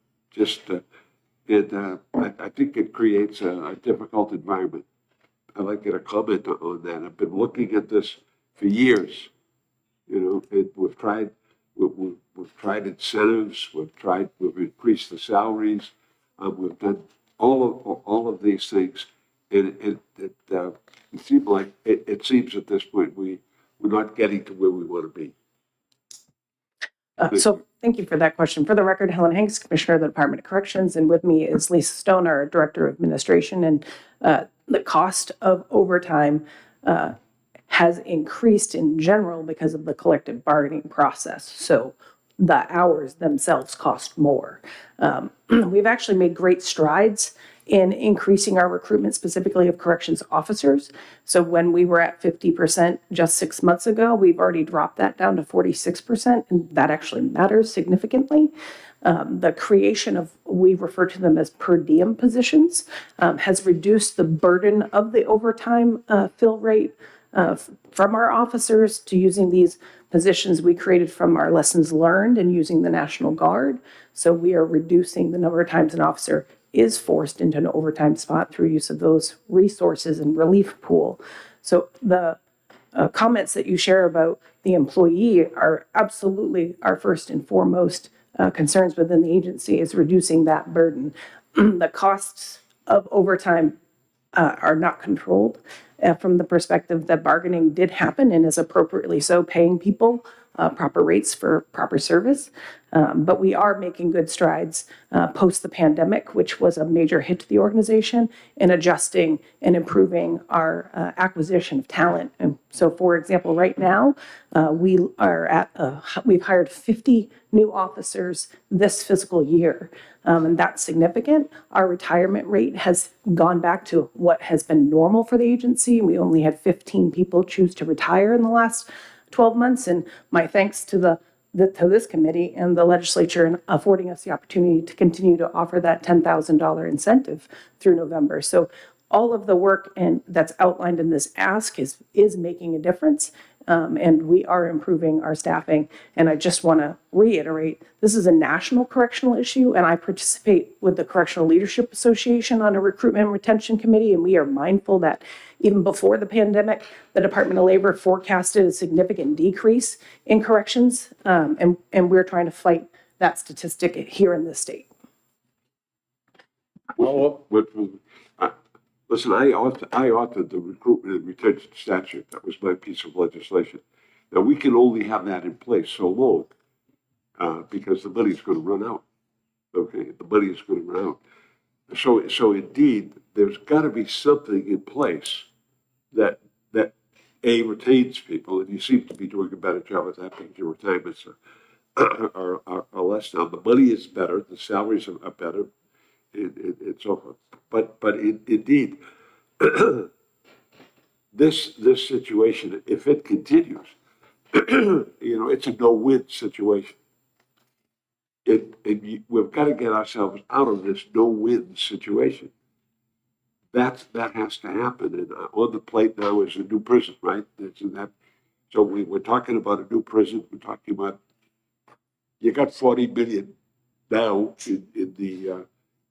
I think it creates a difficult environment. I'd like to get a comment on that. I've been looking at this for years. We've tried incentives. We've increased the salaries. We've done all of these things, and it seems like it seems at this point we're not getting to where we want to be. So thank you for that question. For the record, Helen Hanks, Commissioner of the Department of Corrections, and with me is Lisa Stone, our Director of Administration. And the cost of overtime has increased in general because of the collective bargaining process. So the hours themselves cost more. We've actually made great strides in increasing our recruitment, specifically of corrections officers. So when we were at 50% just 6 months ago, we've already dropped that down to 46%, and that actually matters significantly. The creation of, we refer to them as per diem positions, has reduced the burden of the overtime fill rate from our officers to using these positions we created from our lessons learned and using the National Guard. So we are reducing the number of times an officer is forced into an overtime spot through use of those resources and relief pool. So the comments that you share about the employee are absolutely our first and foremost concerns within the agency, is reducing that burden. The costs of overtime are not controlled from the perspective that bargaining did happen and is appropriately so, paying people proper rates for proper service. But we are making good strides post the pandemic, which was a major hit to the organization, in adjusting and improving our acquisition of talent. And so, for example, right now, we've hired 50 new officers this fiscal year. And that's significant. Our retirement rate has gone back to what has been normal for the agency. We only had 15 people choose to retire in the last 12 months. And my thanks to to this committee and the legislature in affording us the opportunity to continue to offer that $10,000 incentive through November. So all of the work that's outlined in this ask is making a difference. And we are improving our staffing. And I just want to reiterate, this is a national correctional issue, and I participate with the Correctional Leadership Association on a recruitment and retention committee, and we are mindful that even before the pandemic, the Department of Labor forecasted a significant decrease in corrections, and we're trying to fight that statistic here in this state. Listen, I authored the recruitment and retention statute. That was my piece of legislation. Now, we can only have that in place so long because the money's going to run out. Okay, the money is going to run out. So indeed, there's got to be something in place that retains people, and you seem to be doing a better job at that because your retirements are less now. The money is better, the salaries are better, and so forth. But indeed, this situation, if it continues, it's a no-win situation. We've got to get ourselves out of this no-win situation. That has to happen. And on the plate now is a new prison, right? So we're talking about a new prison. We're talking about, you got $40 billion now in the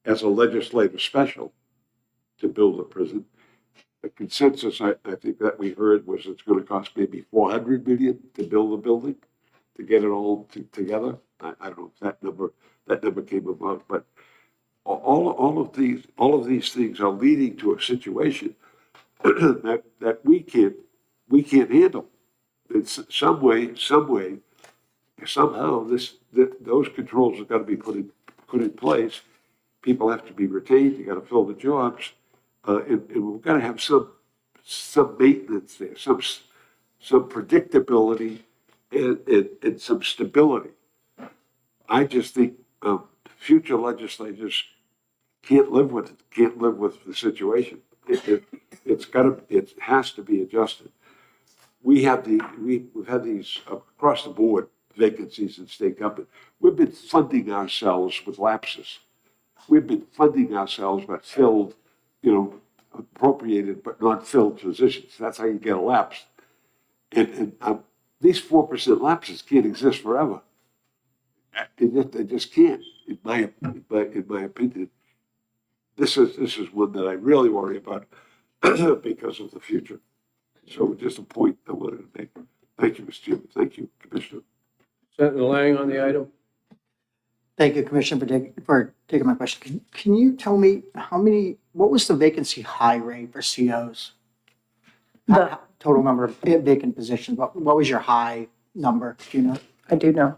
as a legislative special to build a prison. The consensus, I think that we heard, was it's going to cost maybe $400 million to build the building, to get it all together. I don't know if that number came about, but all of these things are leading to a situation that we can't handle. It's some way, somehow those controls have got to be put in place. People have to be retained. You got to fill the jobs, and we've got to have some maintenance there, some predictability, and some stability. I just think future legislators can't live with the situation. It has to be adjusted. We've had these across the board vacancies in state government. We've been funding ourselves with lapses. We've been funding ourselves by filled, appropriated but not filled positions. That's how you get a lapse. And these 4% lapses can't exist forever. They just can't. In my opinion, this is one that I really worry about because of the future. So just a point I wanted to make. Thank you, Mr. Chairman. Thank you, Commissioner. Senator Lang on the item. Thank you, Commissioner, for taking my question. Can you tell me what was the vacancy high rate for COs? Total number of vacant positions. What was your high number? Do you know? I do know.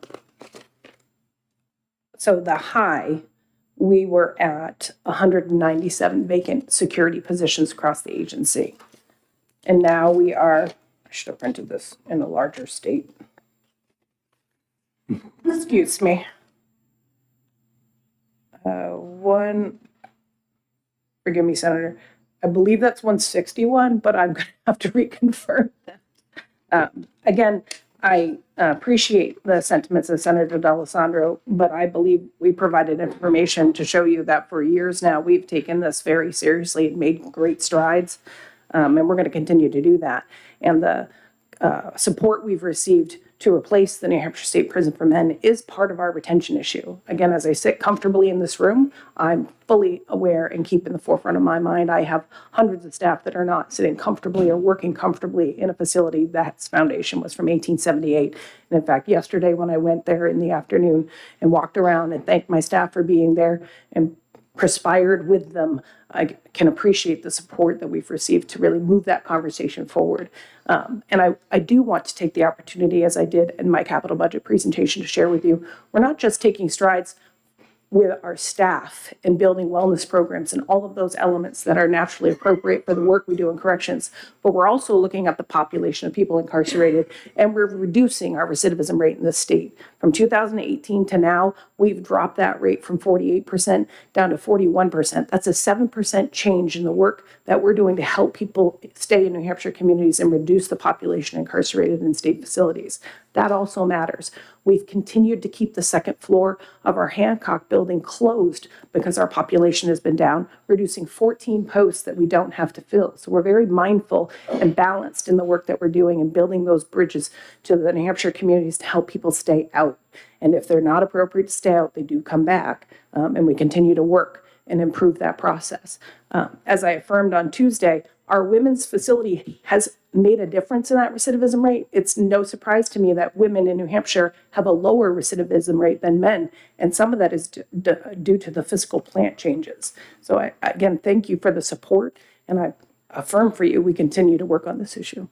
So the high we were at 197 vacant security positions across the agency. And now we are, I should have printed this in a larger state. Excuse me. Forgive me, Senator. I believe that's 161, but I'm going to have to reconfirm that. Again, I appreciate the sentiments of Senator D'Alessandro, but I believe we provided information to show you that for years now, we've taken this very seriously and made great strides. And we're going to continue to do that. And the support we've received to replace the New Hampshire State Prison for Men is part of our retention issue. Again, as I sit comfortably in this room, I'm fully aware and keep in the forefront of my mind, I have hundreds of staff that are not sitting comfortably or working comfortably in a facility that's foundation was from 1878. And in fact, yesterday when I went there in the afternoon and walked around and thanked my staff for being there and perspired with them, I can appreciate the support that we've received to really move that conversation forward. And I do want to take the opportunity, as I did in my capital budget presentation, to share with you, we're not just taking strides with our staff in building wellness programs and all of those elements that are naturally appropriate for the work we do in corrections, but we're also looking at the population of people incarcerated, and we're reducing our recidivism rate in the state. From 2018 to now, we've dropped that rate from 48% down to 41%. That's a 7% change in the work that we're doing to help people stay in New Hampshire communities and reduce the population incarcerated in state facilities. That also matters. We've continued to keep the second floor of our Hancock building closed because our population has been down, reducing 14 posts that we don't have to fill. So we're very mindful and balanced in the work that we're doing and building those bridges to the New Hampshire communities to help people stay out. And if they're not appropriate to stay out, they do come back, and we continue to work and improve that process. As I affirmed on Tuesday, our women's facility has made a difference in that recidivism rate. It's no surprise to me that women in New Hampshire have a lower recidivism rate than men, and some of that is due to the fiscal plant changes. So I, again, thank you for the support, and I affirm for you we continue to work on this issue.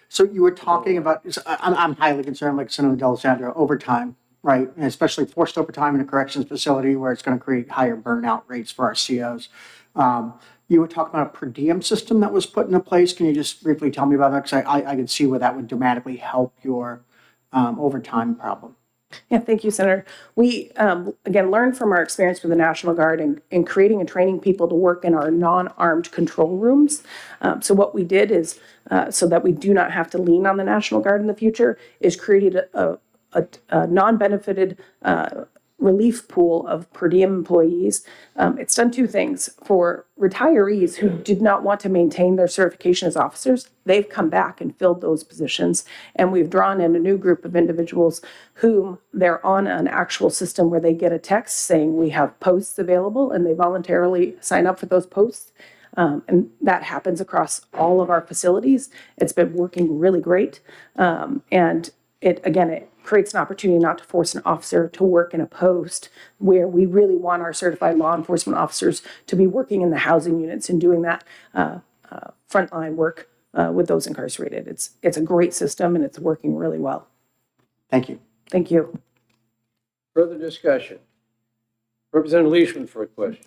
So you were talking about, I'm highly concerned, like Senator D'Alessandro, overtime, right? And especially forced overtime in a corrections facility where it's going to create higher burnout rates for our COs. You were talking about a per diem system that was put into place. Can you just briefly tell me about that? Because I can see where that would dramatically help your overtime problem. Yeah, thank you, Senator. We, again, learned from our experience with the National Guard in creating and training people to work in our non-armed control rooms. So what we did is, so that we do not have to lean on the National Guard in the future, is created a non-benefited relief pool of per diem employees. It's done two things. For retirees who did not want to maintain their certification as officers, they've come back and filled those positions. And we've drawn in a new group of individuals whom they're on an actual system where they get a text saying we have posts available, and they voluntarily sign up for those posts. And that happens across all of our facilities. It's been working really great. And it creates an opportunity not to force an officer to work in a post where we really want our certified law enforcement officers to be working in the housing units and doing that frontline work with those incarcerated. It's a great system and it's working really well. Thank you. Thank you. Further discussion? Representative Leishman for a question.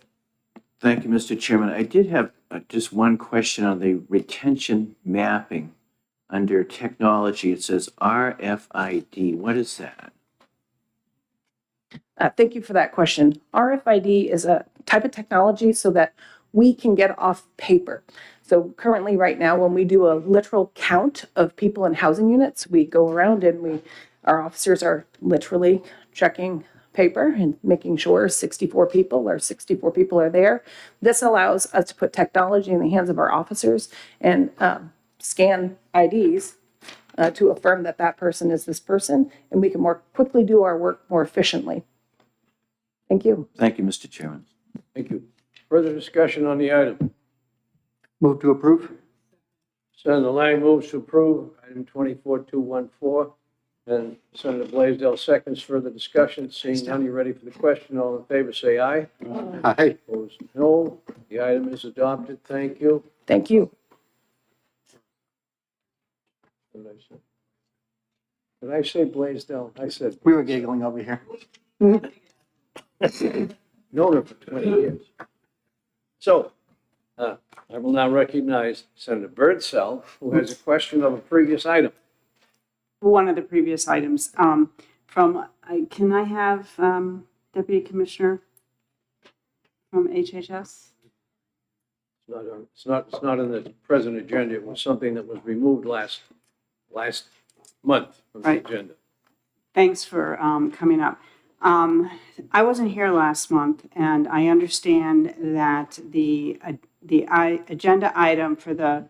Thank you, Mr. Chairman. I did have just one question on the retention mapping. Under technology, it says RFID. What is that? Thank you for that question. RFID is a type of technology so that we can get off paper. So currently right now, when we do a literal count of people in housing units, we go around and our officers are literally checking paper and making sure 64 people are there. This allows us to put technology in the hands of our officers and scan IDs to affirm that that person is this person, and we can more quickly do our work more efficiently. Thank you. Thank you, Mr. Chairman. Thank you. Further discussion on the item? Move to approve. Senator Lang moves to approve item 24214, and Senator Blaisdell seconds. Further discussion? Seeing none, you ready for the question? All in favor, say aye. Aye. Opposed, no. The item is adopted. Thank you. Thank you. Did I say Blaisdell? I said. We were giggling over here. Known her for 20 years. So, I will now recognize Senator Birdsell, who has a question of a previous item. One of the previous items, can I have Deputy Commissioner from HHS? It's not in the present agenda. It was something that was removed last month from the Right. agenda. Thanks for coming up. I wasn't here last month, and I understand that the agenda item for the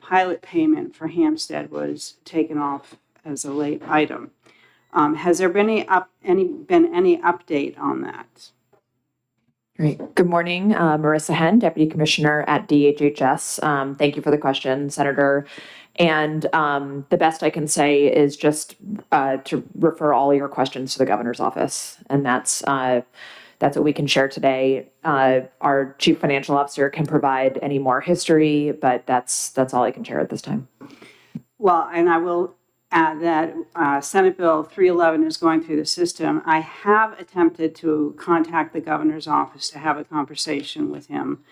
pilot payment for Hampstead was taken off as a late item. Has there been any update on that? Great. Good morning, Marissa Henn, Deputy Commissioner at DHHS. Thank you for the question, Senator. And the best I can say is just to refer all your questions to the governor's office, and that's what we can share today. Our chief financial officer can provide any more history, but that's all I can share at this time. Well, and I will add that Senate Bill 311 is going through the system. I have attempted to contact the governor's office to have a conversation with him,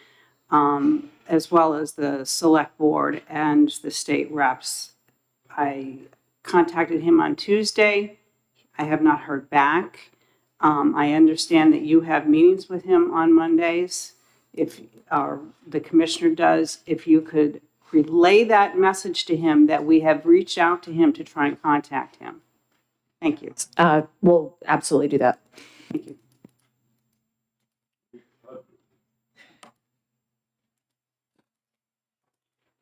as well as the select board and the state reps. I contacted him on Tuesday. I have not heard back. I understand that you have meetings with him on Mondays. If the commissioner does, if you could relay that message to him that we have reached out to him to try and contact him. Thank you. We'll absolutely do that. Thank you.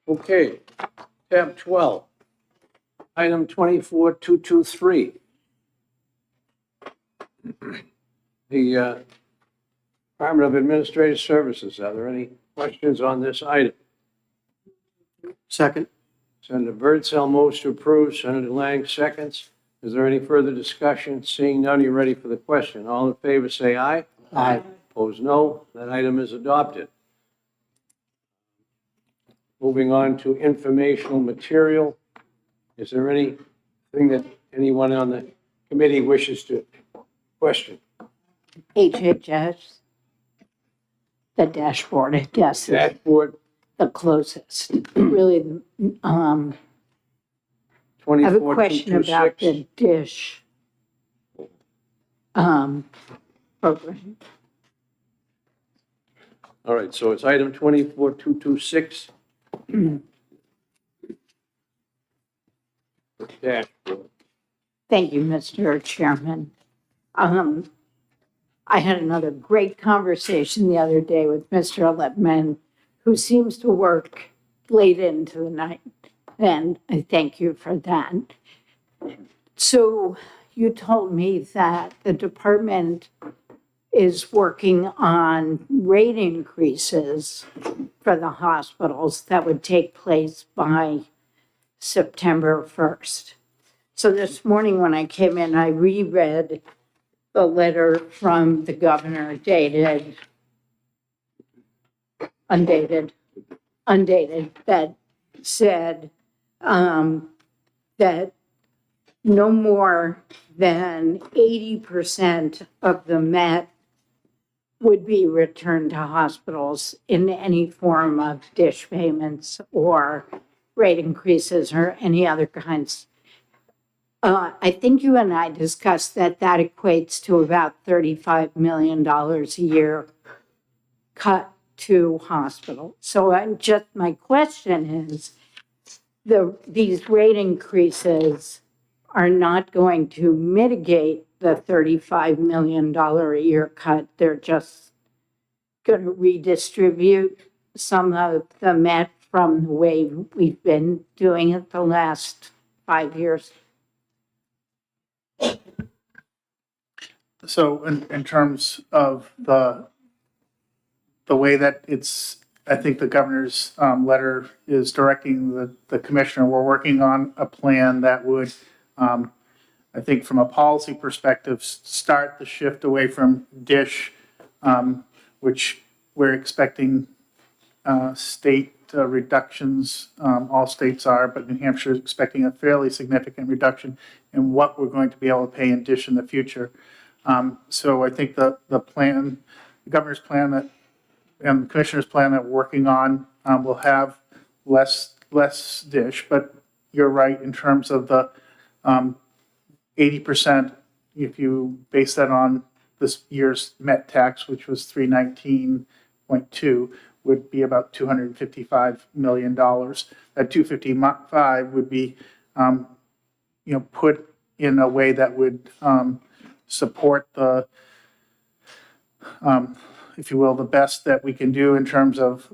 Okay, tab 12, item 24223. The Department of Administrative Services, are there any questions on this item? Second. Senator Birdsell moves to approve, Senator Lang seconds. Is there any further discussion? Seeing none, you ready for the question? All in favor, say aye. Aye. Opposed, no. That item is adopted. Moving on to informational material. Is there anything that anyone on the committee wishes to question? HHS, the dashboard, I guess, is Dashboard the closest. Really, I have a question about 24,226. the dish program. All right, so it's item 24226. Dashboard. Thank you, Mr. Chairman. I had another great conversation the other day with Mr. Lippman, who seems to work late into the night, and I thank you for that. So you told me that the department is working on rate increases for the hospitals that would take place by September 1st. So this morning when I came in, I reread the letter from the governor undated, that said that no more than 80% of the MET would be returned to hospitals in any form of dish payments or rate increases or any other kinds. I think you and I discussed that equates to about $35 million a year cut to hospitals. So my question is, these rate increases are not going to mitigate the $35 million a year cut. They're just going to redistribute some of the MET from the way we've been doing it the last 5 years. So in terms of the way that it's, I think the governor's letter is directing the commissioner, we're working on a plan that would, I think from a policy perspective, start the shift away from dish, which we're expecting state reductions, all states are, but New Hampshire is expecting a fairly significant reduction in what we're going to be able to pay in dish in the future. So I think the plan, the governor's plan that, and the commissioner's plan that we're working on, will have less dish, but you're right in terms of the 80%, if you base that on this year's Met tax, which was 319.2, would be about $255 million. That 255 would be, put in a way that would support the, if you will, the best that we can do in terms of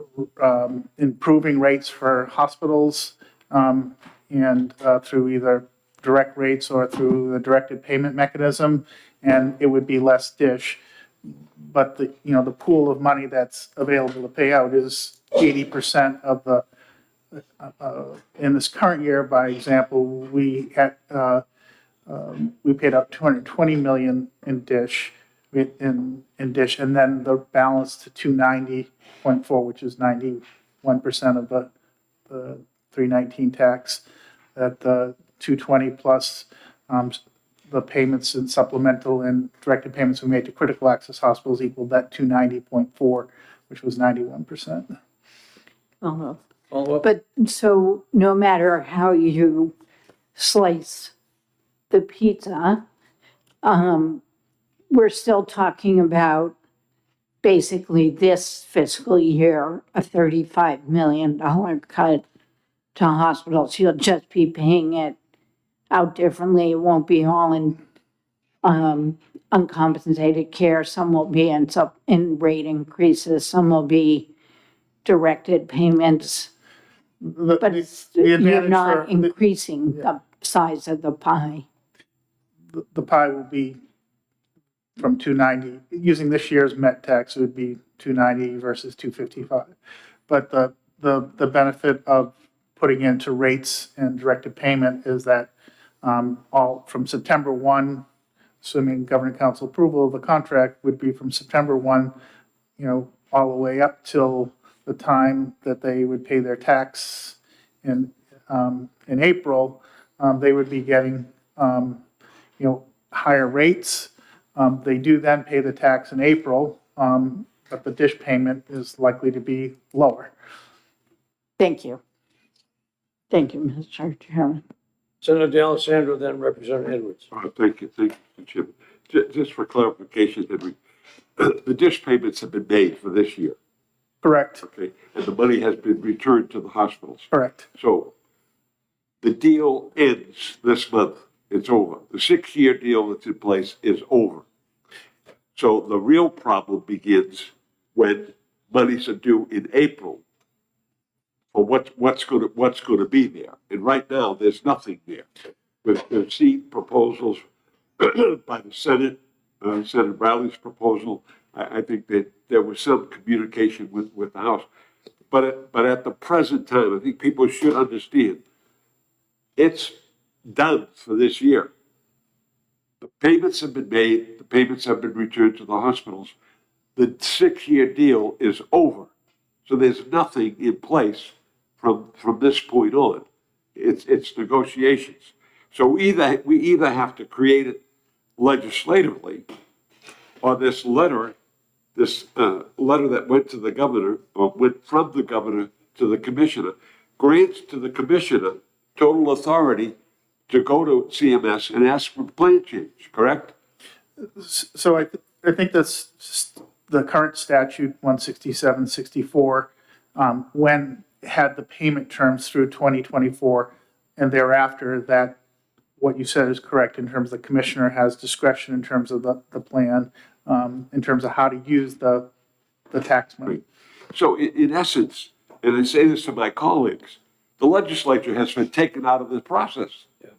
improving rates for hospitals, and through either direct rates or through the directed payment mechanism, and it would be less dish. But the pool of money that's available to pay out is 80% of the, in this current year, by example, we paid out $220 million in dish, and then the balance to 290.4, which is 91% of the 319 tax, that the 220 plus the payments and supplemental and directed payments we made to critical access hospitals equaled that 290.4, which was 91%. But so no matter how you slice the pizza, we're still talking about basically this fiscal year, a $35 million cut to hospitals. You'll just be paying it out differently. It won't be all in uncompensated care. Some will be in rate increases. Some will be directed payments. But you're not increasing the size of the pie. The pie will be from 290, using this year's Met tax, it would be 290 versus 255. But the benefit of putting into rates and directed payment is that all from September 1, assuming Governor Council approval of the contract, would be from September 1, all the way up till the time that they would pay their tax in April. They would be getting, higher rates. They do then pay the tax in April, but the dish payment is likely to be lower. Thank you. Thank you, Mr. Chairman. Senator D'Alessandro, then Representative Edwards. Thank you, Mr. Chairman. Just for clarification, Henry, the dish payments have been made for this year. Correct. Okay, and the money has been returned to the hospitals. Correct. So the deal ends this month. It's over. The 6-year deal that's in place is over. So the real problem begins when monies are due in April for what's going to be there. And right now, there's nothing there. We've seen proposals by the Senate, Senator Bradley's proposal. I think that there was some communication with the House. But at the present time, I think people should understand it's done for this year. The payments have been made, the payments have been returned to the hospitals. The 6-year deal is over. So there's nothing in place from this point on. It's negotiations. So we either have to create it legislatively, or this letter that went to the governor, or went from the governor to the commissioner, grants to the commissioner total authority to go to CMS and ask for plan change, correct? So I think that's the current statute 16764, when had the payment terms through 2024, and thereafter that what you said is correct in terms of the commissioner has discretion in terms of the plan, in terms of how to use the tax money. So in essence, and I say this to my colleagues, the legislature has been taken out of this process. Yeah.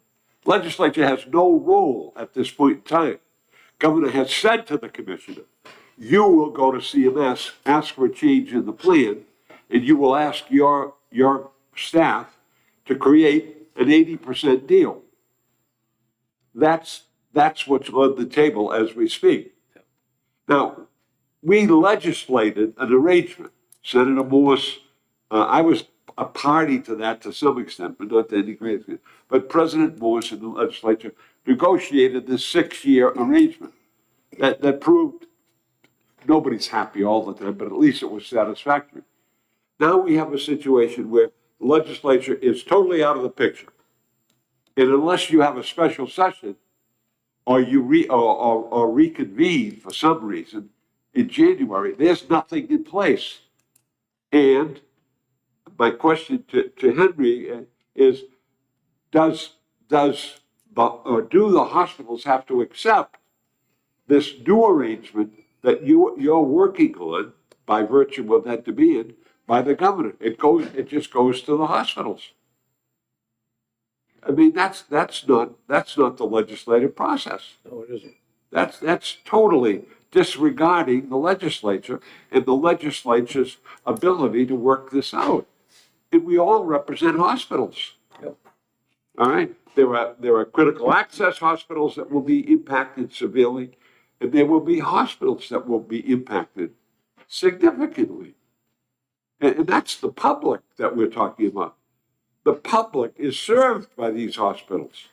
Legislature has no role at this point in time. Governor has said to the commissioner, you will go to CMS, ask for a change in the plan, and you will ask your staff to create an 80% deal. That's what's on the table as we speak. Now, we legislated an arrangement. Senator Morse, I was a party to that to some extent, but not to any great extent. But President Morse and the legislature negotiated this 6-year arrangement. that proved nobody's happy all the time, but at least it was satisfactory. Now we have a situation where the legislature is totally out of the picture. And unless you have a special session or you or reconvene for some reason in January, there's nothing in place. And my question to Henry is, do the hospitals have to accept this new arrangement that you're working on by virtue of that demand by the governor? It just goes to the hospitals. I mean, that's not the legislative process. No, it isn't. That's totally disregarding the legislature and the legislature's ability to work this out. And we all represent hospitals. Yep. All right? There are critical access hospitals that will be impacted severely, and there will be hospitals that will be impacted significantly. And that's the public that we're talking about. The public is served by these hospitals.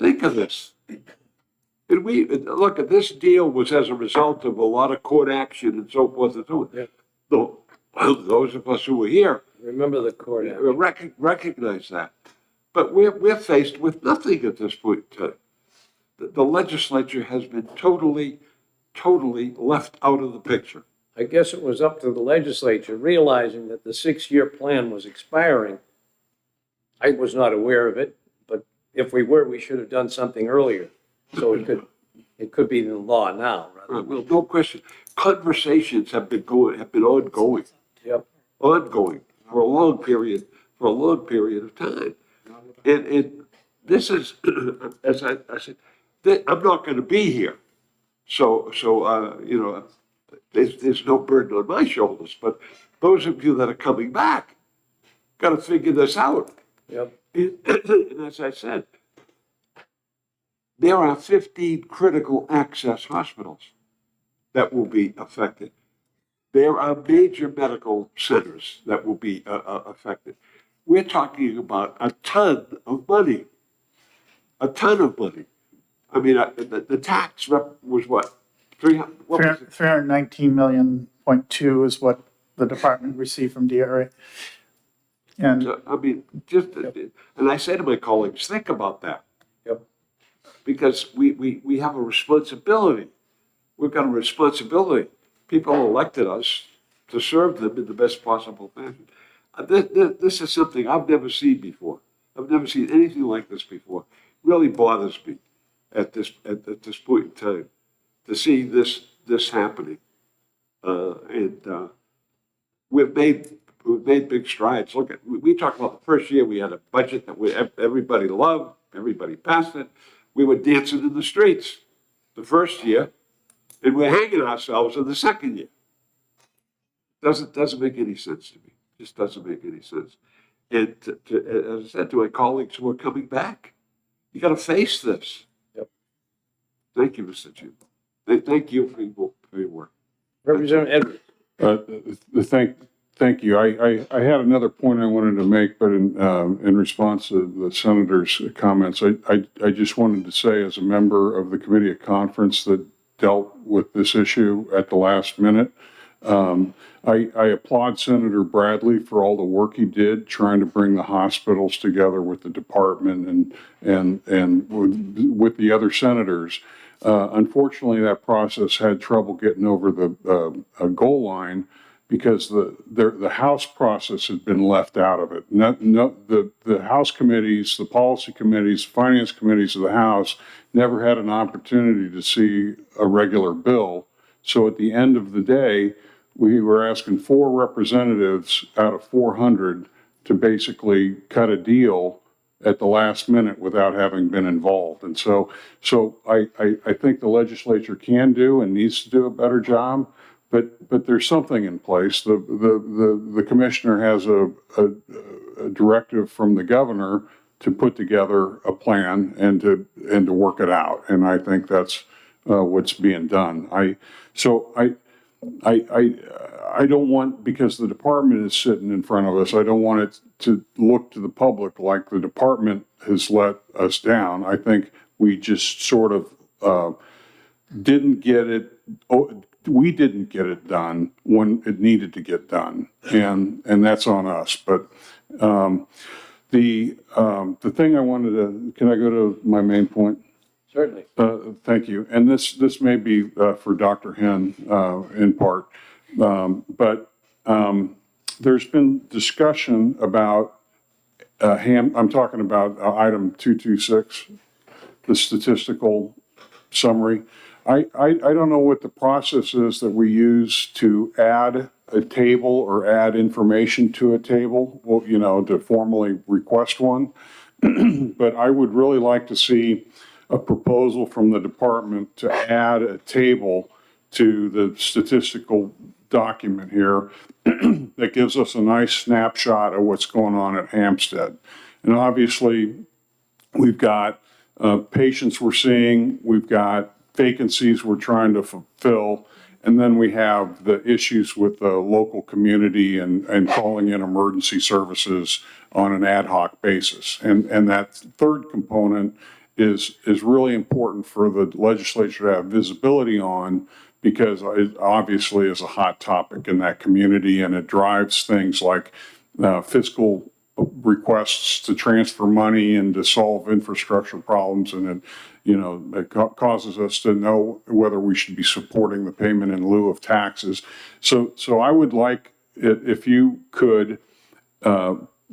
Think of this. And look, at this deal was as a result of a lot of court action and so forth and so on. Yeah. Those of us who were here Remember the court action. recognize that. But we're faced with nothing at this point in time. The legislature has been totally left out of the picture. I guess it was up to the legislature, realizing that the 6-year plan was expiring. I was not aware of it, but if we were, we should have done something earlier. So it could be the law now, rather. Well, no question. Conversations have been ongoing. Yep. Ongoing for a long period of time. And this is, as I said, I'm not going to be here. So you know, there's no burden on my shoulders. But those of you that are coming back got to figure this out. Yep. And as I said, there are 15 critical access hospitals that will be affected. There are major medical centers that will be affected. We're talking about a ton of money. A ton of money. I mean, the tax rep was what? 319 million point two is what the department received from DRA. And I mean, and I say to my colleagues, think about that. Yep. Because we have a responsibility. We've got a responsibility. People elected us to serve them in the best possible fashion. This is something I've never seen before. I've never seen anything like this before. It really bothers me at this point in time to see this happening. And we've made big strides. Look we talked about the first year we had a budget that everybody loved, everybody passed it. We were dancing in the streets the first year, and we're hanging ourselves in the second year. Doesn't make any sense to me. Just doesn't make any sense. And as I said to my colleagues who are coming back, you got to face this. Yep. Thank you, Mr. Jim. Thank you for your work. Representative Edwards. Thank you. I had another point I wanted to make, but in response to the senator's comments, I just wanted to say, as a member of the committee at conference that dealt with this issue at the last minute, I applaud Senator Bradley for all the work he did trying to bring the hospitals together with the department and with the other senators. Unfortunately, that process had trouble getting over the goal line because the House process had been left out of it. The House committees, the policy committees, finance committees of the House never had an opportunity to see a regular bill. So at the end of the day, we were asking 4 representatives out of 400 to basically cut a deal at the last minute without having been involved. And so I think the legislature can do and needs to do a better job, but there's something in place. The commissioner has a directive from the governor to put together a plan and to work it out. And I think that's what's being done. I don't want, because the department is sitting in front of us, I don't want it to look to the public like the department has let us down. I think we just sort of didn't get it, we didn't get it done when it needed to get done, and that's on us. But the thing I wanted to, can I go to my main point? Certainly. Thank you. And this may be for Dr. Hen in part, but there's been discussion about I'm talking about item 226, the statistical summary. I don't know what the process is that we use to add a table or add information to a table, well, you know, to formally request one. But I would really like to see a proposal from the department to add a table to the statistical document here that gives us a nice snapshot of what's going on at Hampstead. And obviously, we've got patients we're seeing, we've got vacancies we're trying to fulfill, and then we have the issues with the local community and calling in emergency services on an ad hoc basis. And that third component is really important for the legislature to have visibility on, because it obviously is a hot topic in that community, and it drives things like fiscal requests to transfer money and to solve infrastructure problems, and it, you know, it causes us to know whether we should be supporting the payment in lieu of taxes. So I would like it if you could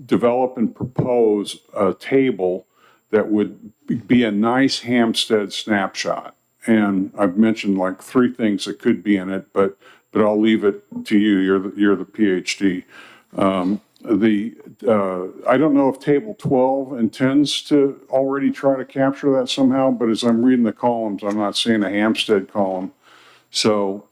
develop and propose a table that would be a nice Hampstead snapshot. And I've mentioned like 3 things that could be in it, but I'll leave it to you. You're the PhD. I don't know if table 12 intends to already try to capture that somehow, but as I'm reading the columns, I'm not seeing a Hampstead column. So,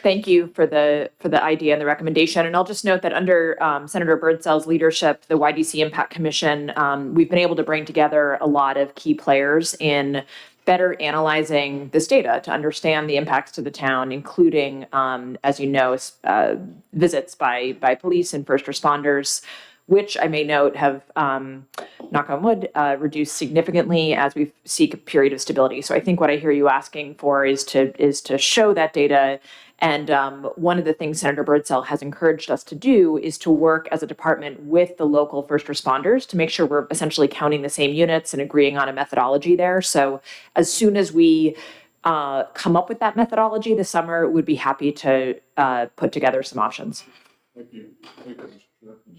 Thank you for the idea and the recommendation. And I'll just note that under Senator Birdsell's leadership, the YDC Impact Commission, we've been able to bring together a lot of key players in better analyzing this data to understand the impacts to the town, including, as you know, visits by police and first responders, which I may note have, knock on wood, reduced significantly as we seek a period of stability. So I think what I hear you asking for is to show that data. And one of the things Senator Birdsell has encouraged us to do is to work as a department with the local first responders to make sure we're essentially counting the same units and agreeing on a methodology there. So as soon as we come up with that methodology this summer, we'd be happy to put together some options. thank you. Thank you.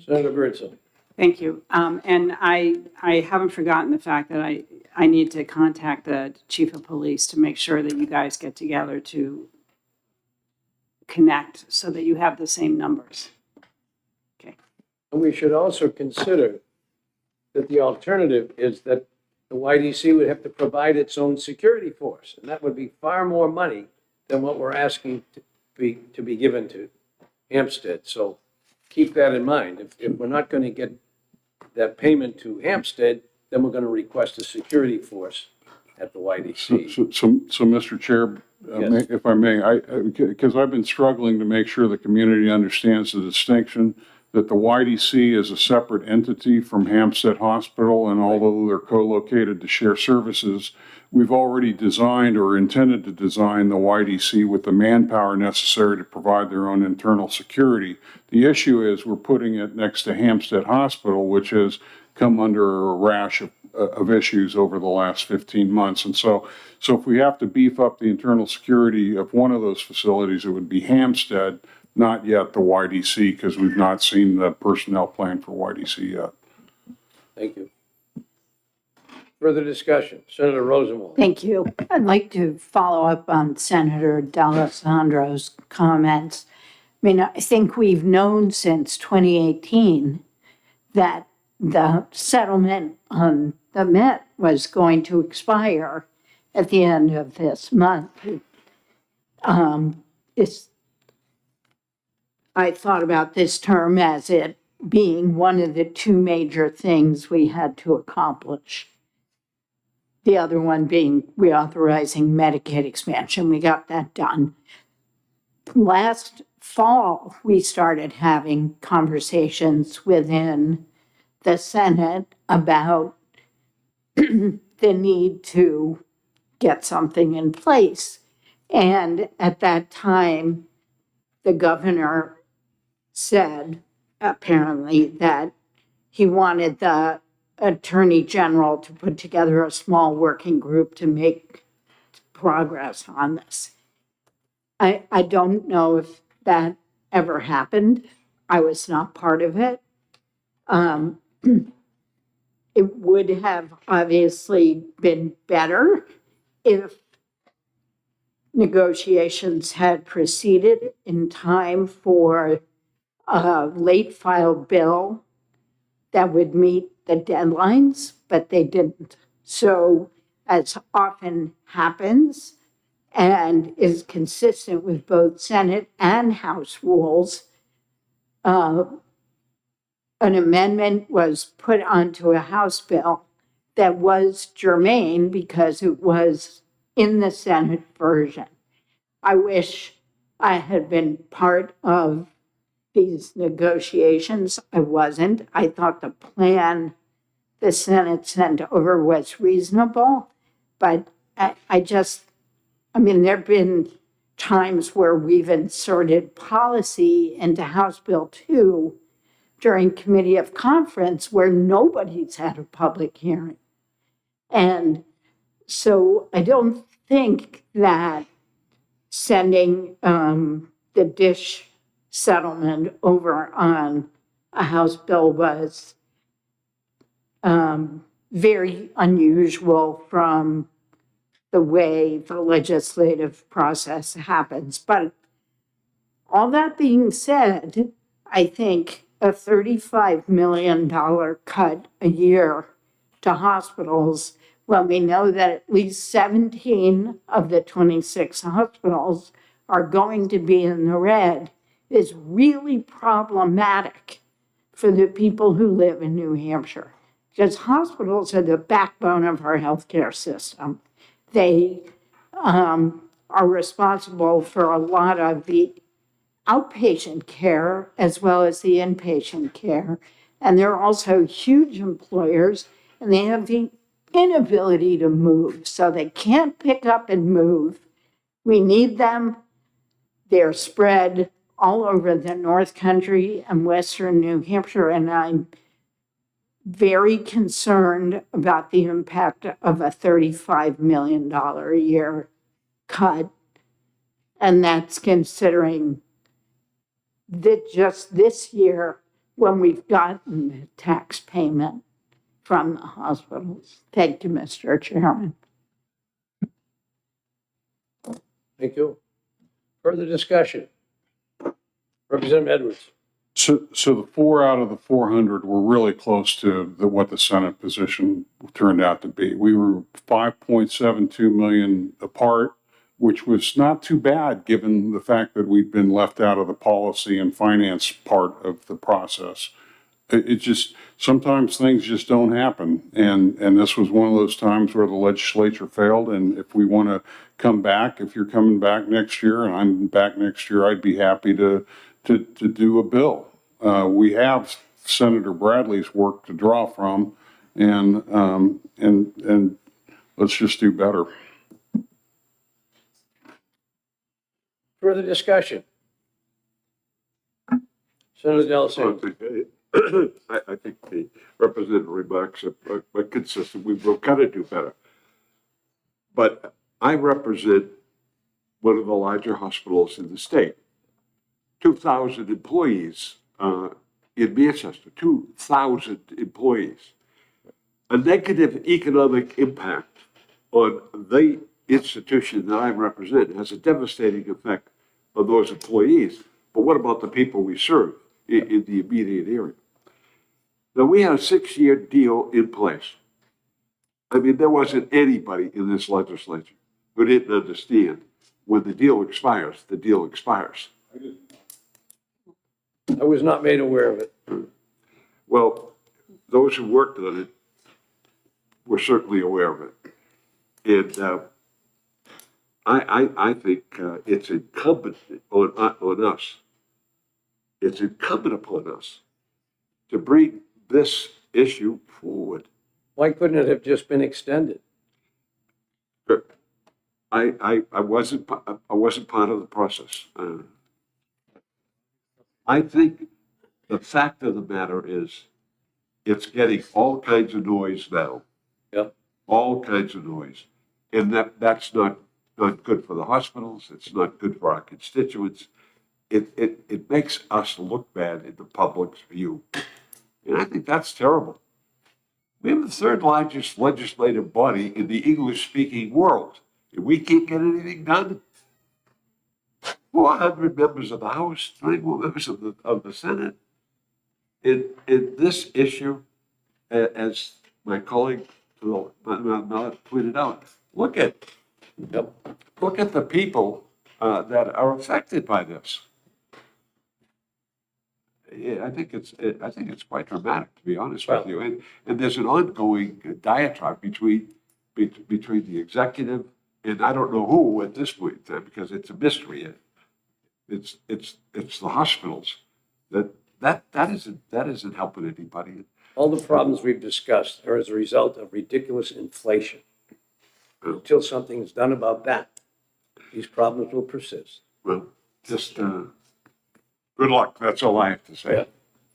Senator Birdsell. Thank you. And I haven't forgotten the fact that I need to contact the chief of police to make sure that you guys get together to connect so that you have the same numbers. Okay. And we should also consider that the alternative is that the YDC would have to provide its own security force, and that would be far more money than what we're asking to be given to Hampstead. So keep that in mind. If we're not going to get that payment to Hampstead, then we're going to request a security force at the YDC. So Mr. Chair, Yes. if I may, because I've been struggling to make sure the community understands the distinction that the YDC is a separate entity from Hampstead Hospital, and although they're co-located to share services, we've already designed or intended to design the YDC with the manpower necessary to provide their own internal security. The issue is we're putting it next to Hampstead Hospital, which has come under a rash of issues over the last 15 months. And so if we have to beef up the internal security of one of those facilities, it would be Hampstead, not yet the YDC, because we've not seen the personnel plan for YDC yet. Thank you. Further discussion. Senator Rosenwald. Thank you. I'd like to follow up on Senator D'Alessandro's comments. I mean, I think we've known since 2018 that the settlement on the Met was going to expire at the end of this month. I thought about this term as it being one of the 2 major things we had to accomplish. The other one being reauthorizing Medicaid expansion. We got that done. Last fall, we started having conversations within the Senate about the need to get something in place. And at that time, the governor said, apparently, that he wanted the attorney general to put together a small working group to make progress on this. I don't know if that ever happened. I was not part of it. It would have obviously been better if negotiations had proceeded in time for a late file bill that would meet the deadlines, but they didn't. So, as often happens and is consistent with both Senate and House rules, an amendment was put onto a House bill that was germane because it was in the Senate version. I wish I had been part of these negotiations. I wasn't. I thought the plan the Senate sent over was reasonable, but I mean, there have been times where we've inserted policy into House Bill 2 during committee of conference where nobody's had a public hearing. And so I don't think that sending the dish settlement over on a House bill was very unusual from the way the legislative process happens. But all that being said, I think a $35 million cut a year to hospitals, when we know that at least 17 of the 26 hospitals are going to be in the red, is really problematic for the people who live in New Hampshire. Because hospitals are the backbone of our healthcare system. They are responsible for a lot of the outpatient care as well as the inpatient care. And they're also huge employers, and they have the inability to move. So they can't pick up and move. We need them. They're spread all over the North Country and Western New Hampshire, and I'm very concerned about the impact of a $35 million a year cut. And that's considering that just this year when we've gotten the tax payment from the hospitals. Thank you, Mr. Chairman. Thank you. Further discussion? Representative Edwards. So the 4 out of the 400 were really close to what the Senate position turned out to be. We were 5.72 million apart, which was not too bad given the fact that we'd been left out of the policy and finance part of the process. It just, sometimes things just don't happen. And this was one of those times where the legislature failed. And if we want to come back, if you're coming back next year and I'm back next year, I'd be happy to do a bill. We have Senator Bradley's work to draw from, and let's just do better. Further discussion? Senator Delasanti. I think the representative remarks are consistent. We've got to do better. But I represent one of the larger hospitals in the state. 2,000 employees in Manchester, 2,000 employees. A negative economic impact on the institution that I represent has a devastating effect on those employees. But what about the people we serve in the immediate area? Now, we had a 6-year deal in place. I mean, there wasn't anybody in this legislature who didn't understand when the deal expires, the deal expires. I was not made aware of it. Well, those who worked on it were certainly aware of it. And I think it's incumbent on us. It's incumbent upon us to bring this issue forward. Why couldn't it have just been extended? I wasn't part of the process. I think the fact of the matter is, it's getting all kinds of noise now. Yep. All kinds of noise. And that's not good for the hospitals. It's not good for our constituents. It makes us look bad in the public's view. And I think that's terrible. We have the third largest legislative body in the English-speaking world. And we can't get anything done. 400 members of the House, 24 members of the Senate. In this issue, as my colleague Mallett pointed out, look at the people that are affected by this. Yeah, I think it's quite dramatic, to be honest with you. And there's an ongoing diatribe between the executive and I don't know who at this point in time, because it's a mystery. It's the hospitals that isn't helping anybody. All the problems we've discussed are as a result of ridiculous inflation. Until something is done about that, these problems will persist. Well, just good luck. That's all I have to say. Yeah.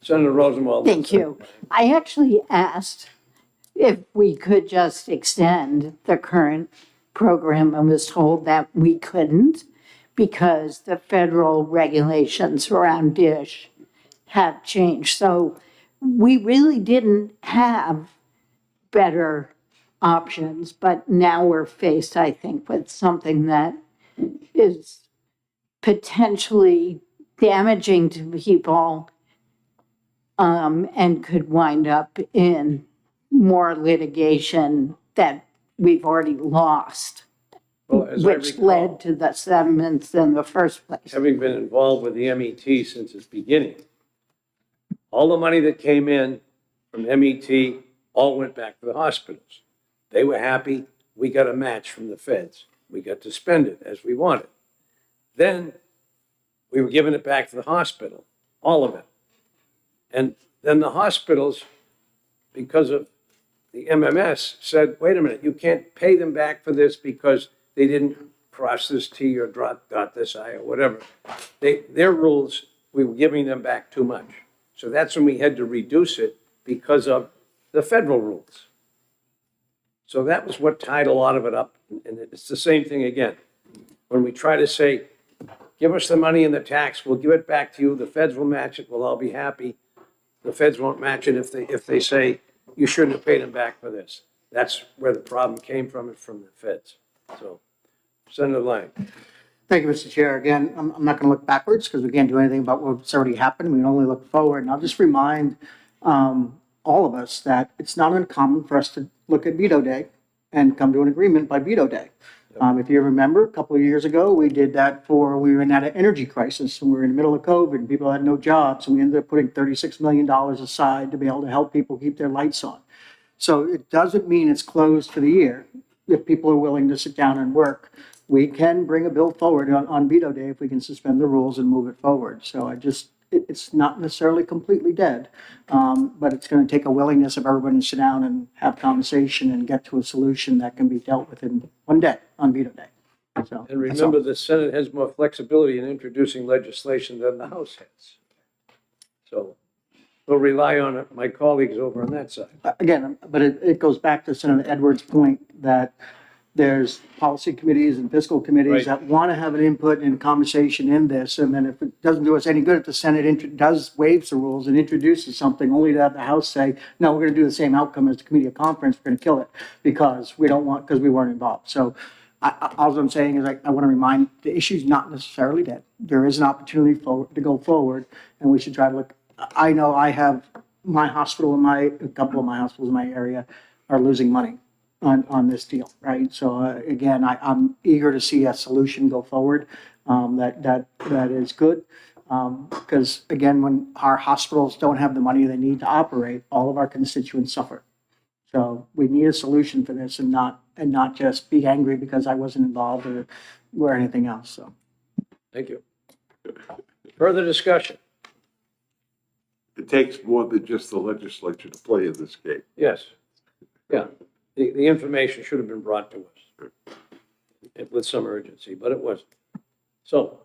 Senator Rosenwald. Thank you. I actually asked if we could just extend the current program and was told that we couldn't because the federal regulations around DISH have changed. So we really didn't have better options, but now we're faced, I think, with something that is potentially damaging to people and could wind up in more litigation that we've already lost, Well, as I which recall, led to the settlements in the first place. having been involved with the MET since its beginning, all the money that came in from MET all went back to the hospitals. They were happy. We got a match from the feds. We got to spend it as we wanted. Then we were giving it back to the hospital, all of it. And then the hospitals, because of the MMS, said, wait a minute, you can't pay them back for this because they didn't cross this T or dot this I or whatever. Their rules, we were giving them back too much. So that's when we had to reduce it because of the federal rules. So that was what tied a lot of it up. And it's the same thing again. When we try to say, give us the money in the tax, we'll give it back to you, the feds will match it, we'll all be happy. The feds won't match it if they say, you shouldn't have paid them back for this. That's where the problem came from the feds. So, Senator Lang. Thank you, Mr. Chair. Again, I'm not going to look backwards because we can't do anything about what's already happened. We can only look forward. And I'll just remind all of us that it's not uncommon for us to look at veto day and come to an agreement by veto day. If you remember, a couple of years ago, we did that we were in an energy crisis and we were in the middle of COVID and people had no jobs. And we ended up putting $36 million aside to be able to help people keep their lights on. So it doesn't mean it's closed for the year. If people are willing to sit down and work, we can bring a bill forward on veto day if we can suspend the rules and move it forward. So it's not necessarily completely dead, but it's going to take a willingness of everyone to sit down and have conversation and get to a solution that can be dealt with in one day on veto day. So, And remember, the Senate has more flexibility in introducing legislation than the House has. So we'll rely on my colleagues over on that side. again, but it goes back to Senator Edwards' point that there's policy committees and fiscal committees Right. that want to have an input and conversation in this. And then if it doesn't do us any good, if the Senate does waive the rules and introduces something, only to have the House say, no, we're going to do the same outcome as the committee of conference, we're going to kill it because we weren't involved. So all I'm saying is I want to remind the issue's not necessarily dead. There is an opportunity to go forward and we should try to look. I know I have my hospital a couple of my hospitals in my area are losing money on this deal, right? So again, I'm eager to see a solution go forward that is good. Because again, when our hospitals don't have the money they need to operate, all of our constituents suffer. So we need a solution for this and not just be angry because I wasn't involved or anything else, so. Thank you. Further discussion? It takes more than just the legislature to play in this game. Yes. Yeah. The information should have been brought to us. with some urgency, but it wasn't. So,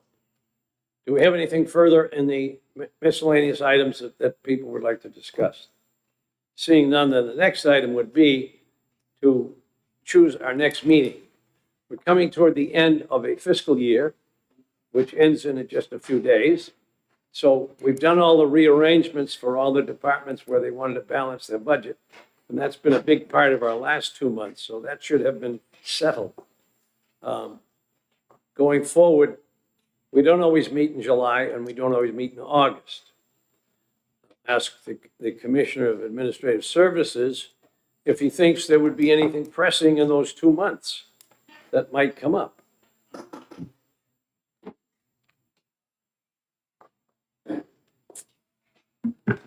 do we have anything further in the miscellaneous items that people would like to discuss? Seeing none, then the next item would be to choose our next meeting. We're coming toward the end of a fiscal year, which ends in just a few days. So we've done all the rearrangements for all the departments where they wanted to balance their budget. And that's been a big part of our last 2 months, so that should have been settled. Going forward, we don't always meet in July and we don't always meet in August. Ask the Commissioner of Administrative Services if he thinks there would be anything pressing in those 2 months that might come up.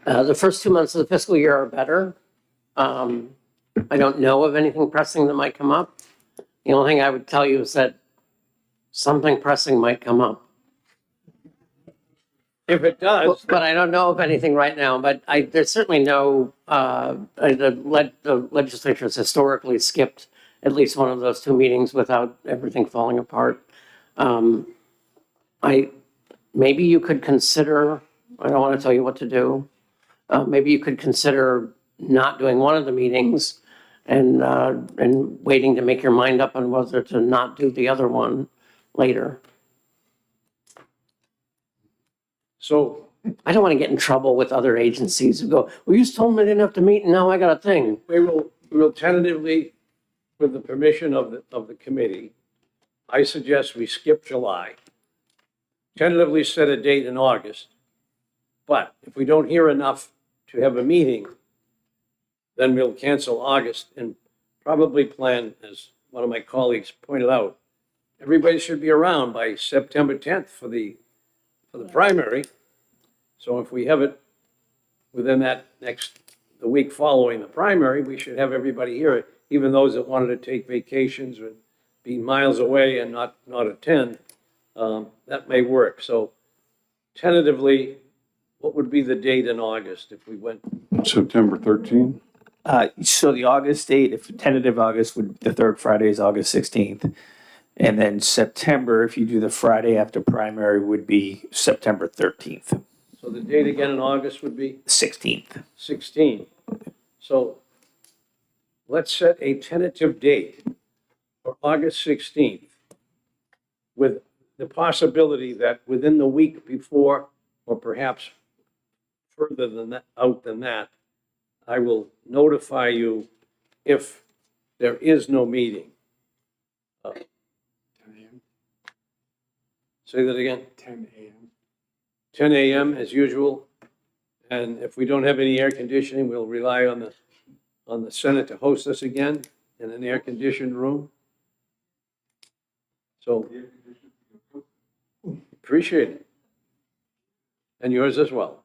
The first 2 months of the fiscal year are better. I don't know of anything pressing that might come up. The only thing I would tell you is that something pressing might come up. If it does, But I don't know of anything right now, but there's certainly no, the legislature has historically skipped at least one of those 2 meetings without everything falling apart. Maybe you could consider, I don't want to tell you what to do. Maybe you could consider not doing one of the meetings and waiting to make your mind up on whether to not do the other one later. so I don't want to get in trouble with other agencies who go, well, you just told me I didn't have to meet and now I got a thing. we will tentatively, with the permission of the committee, I suggest we skip July. Tentatively set a date in August. But if we don't hear enough to have a meeting, then we'll cancel August and probably plan, as one of my colleagues pointed out, everybody should be around by September 10th for the primary. So if we have it within the week following the primary, we should have everybody here, even those that wanted to take vacations or be miles away and not attend. That may work. So tentatively, what would be the date in August if we went? September 13th? So the August date, if tentative August, the third Friday is August 16th. And then September, if you do the Friday after primary, would be September 13th. So the date again in August would be 16th. 16. So let's set a tentative date for August 16th with the possibility that within the week before, or perhaps further than that, I will notify you if there is no meeting. 10 a.m. Say that again? 10 a.m. 10 a.m. as usual. And if we don't have any air conditioning, we'll rely on the Senate to host us again in an air-conditioned room. So, appreciate it. And yours as well.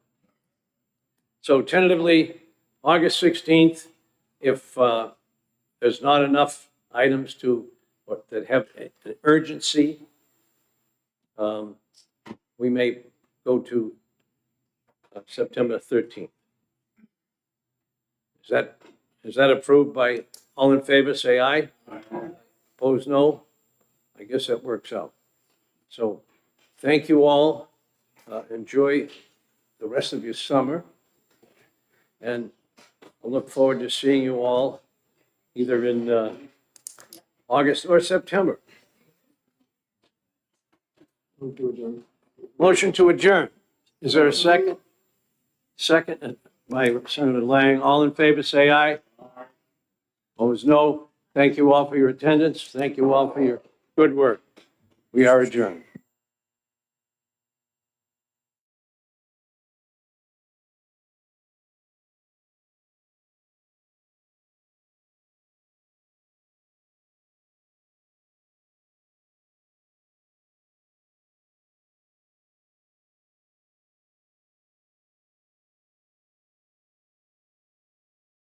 So tentatively, August 16th, if there's not enough items that have an urgency, we may go to September 13th. Is that approved by all in favor? Say aye. Opposed, no. I guess that works out. So thank you all. Enjoy the rest of your summer. And I look forward to seeing you all either in August or September. Motion to adjourn. Is there a second? Second by Senator Lang. All in favor, say aye. Opposed, no. Thank you all for your attendance. Thank you all for your good work. We are adjourned.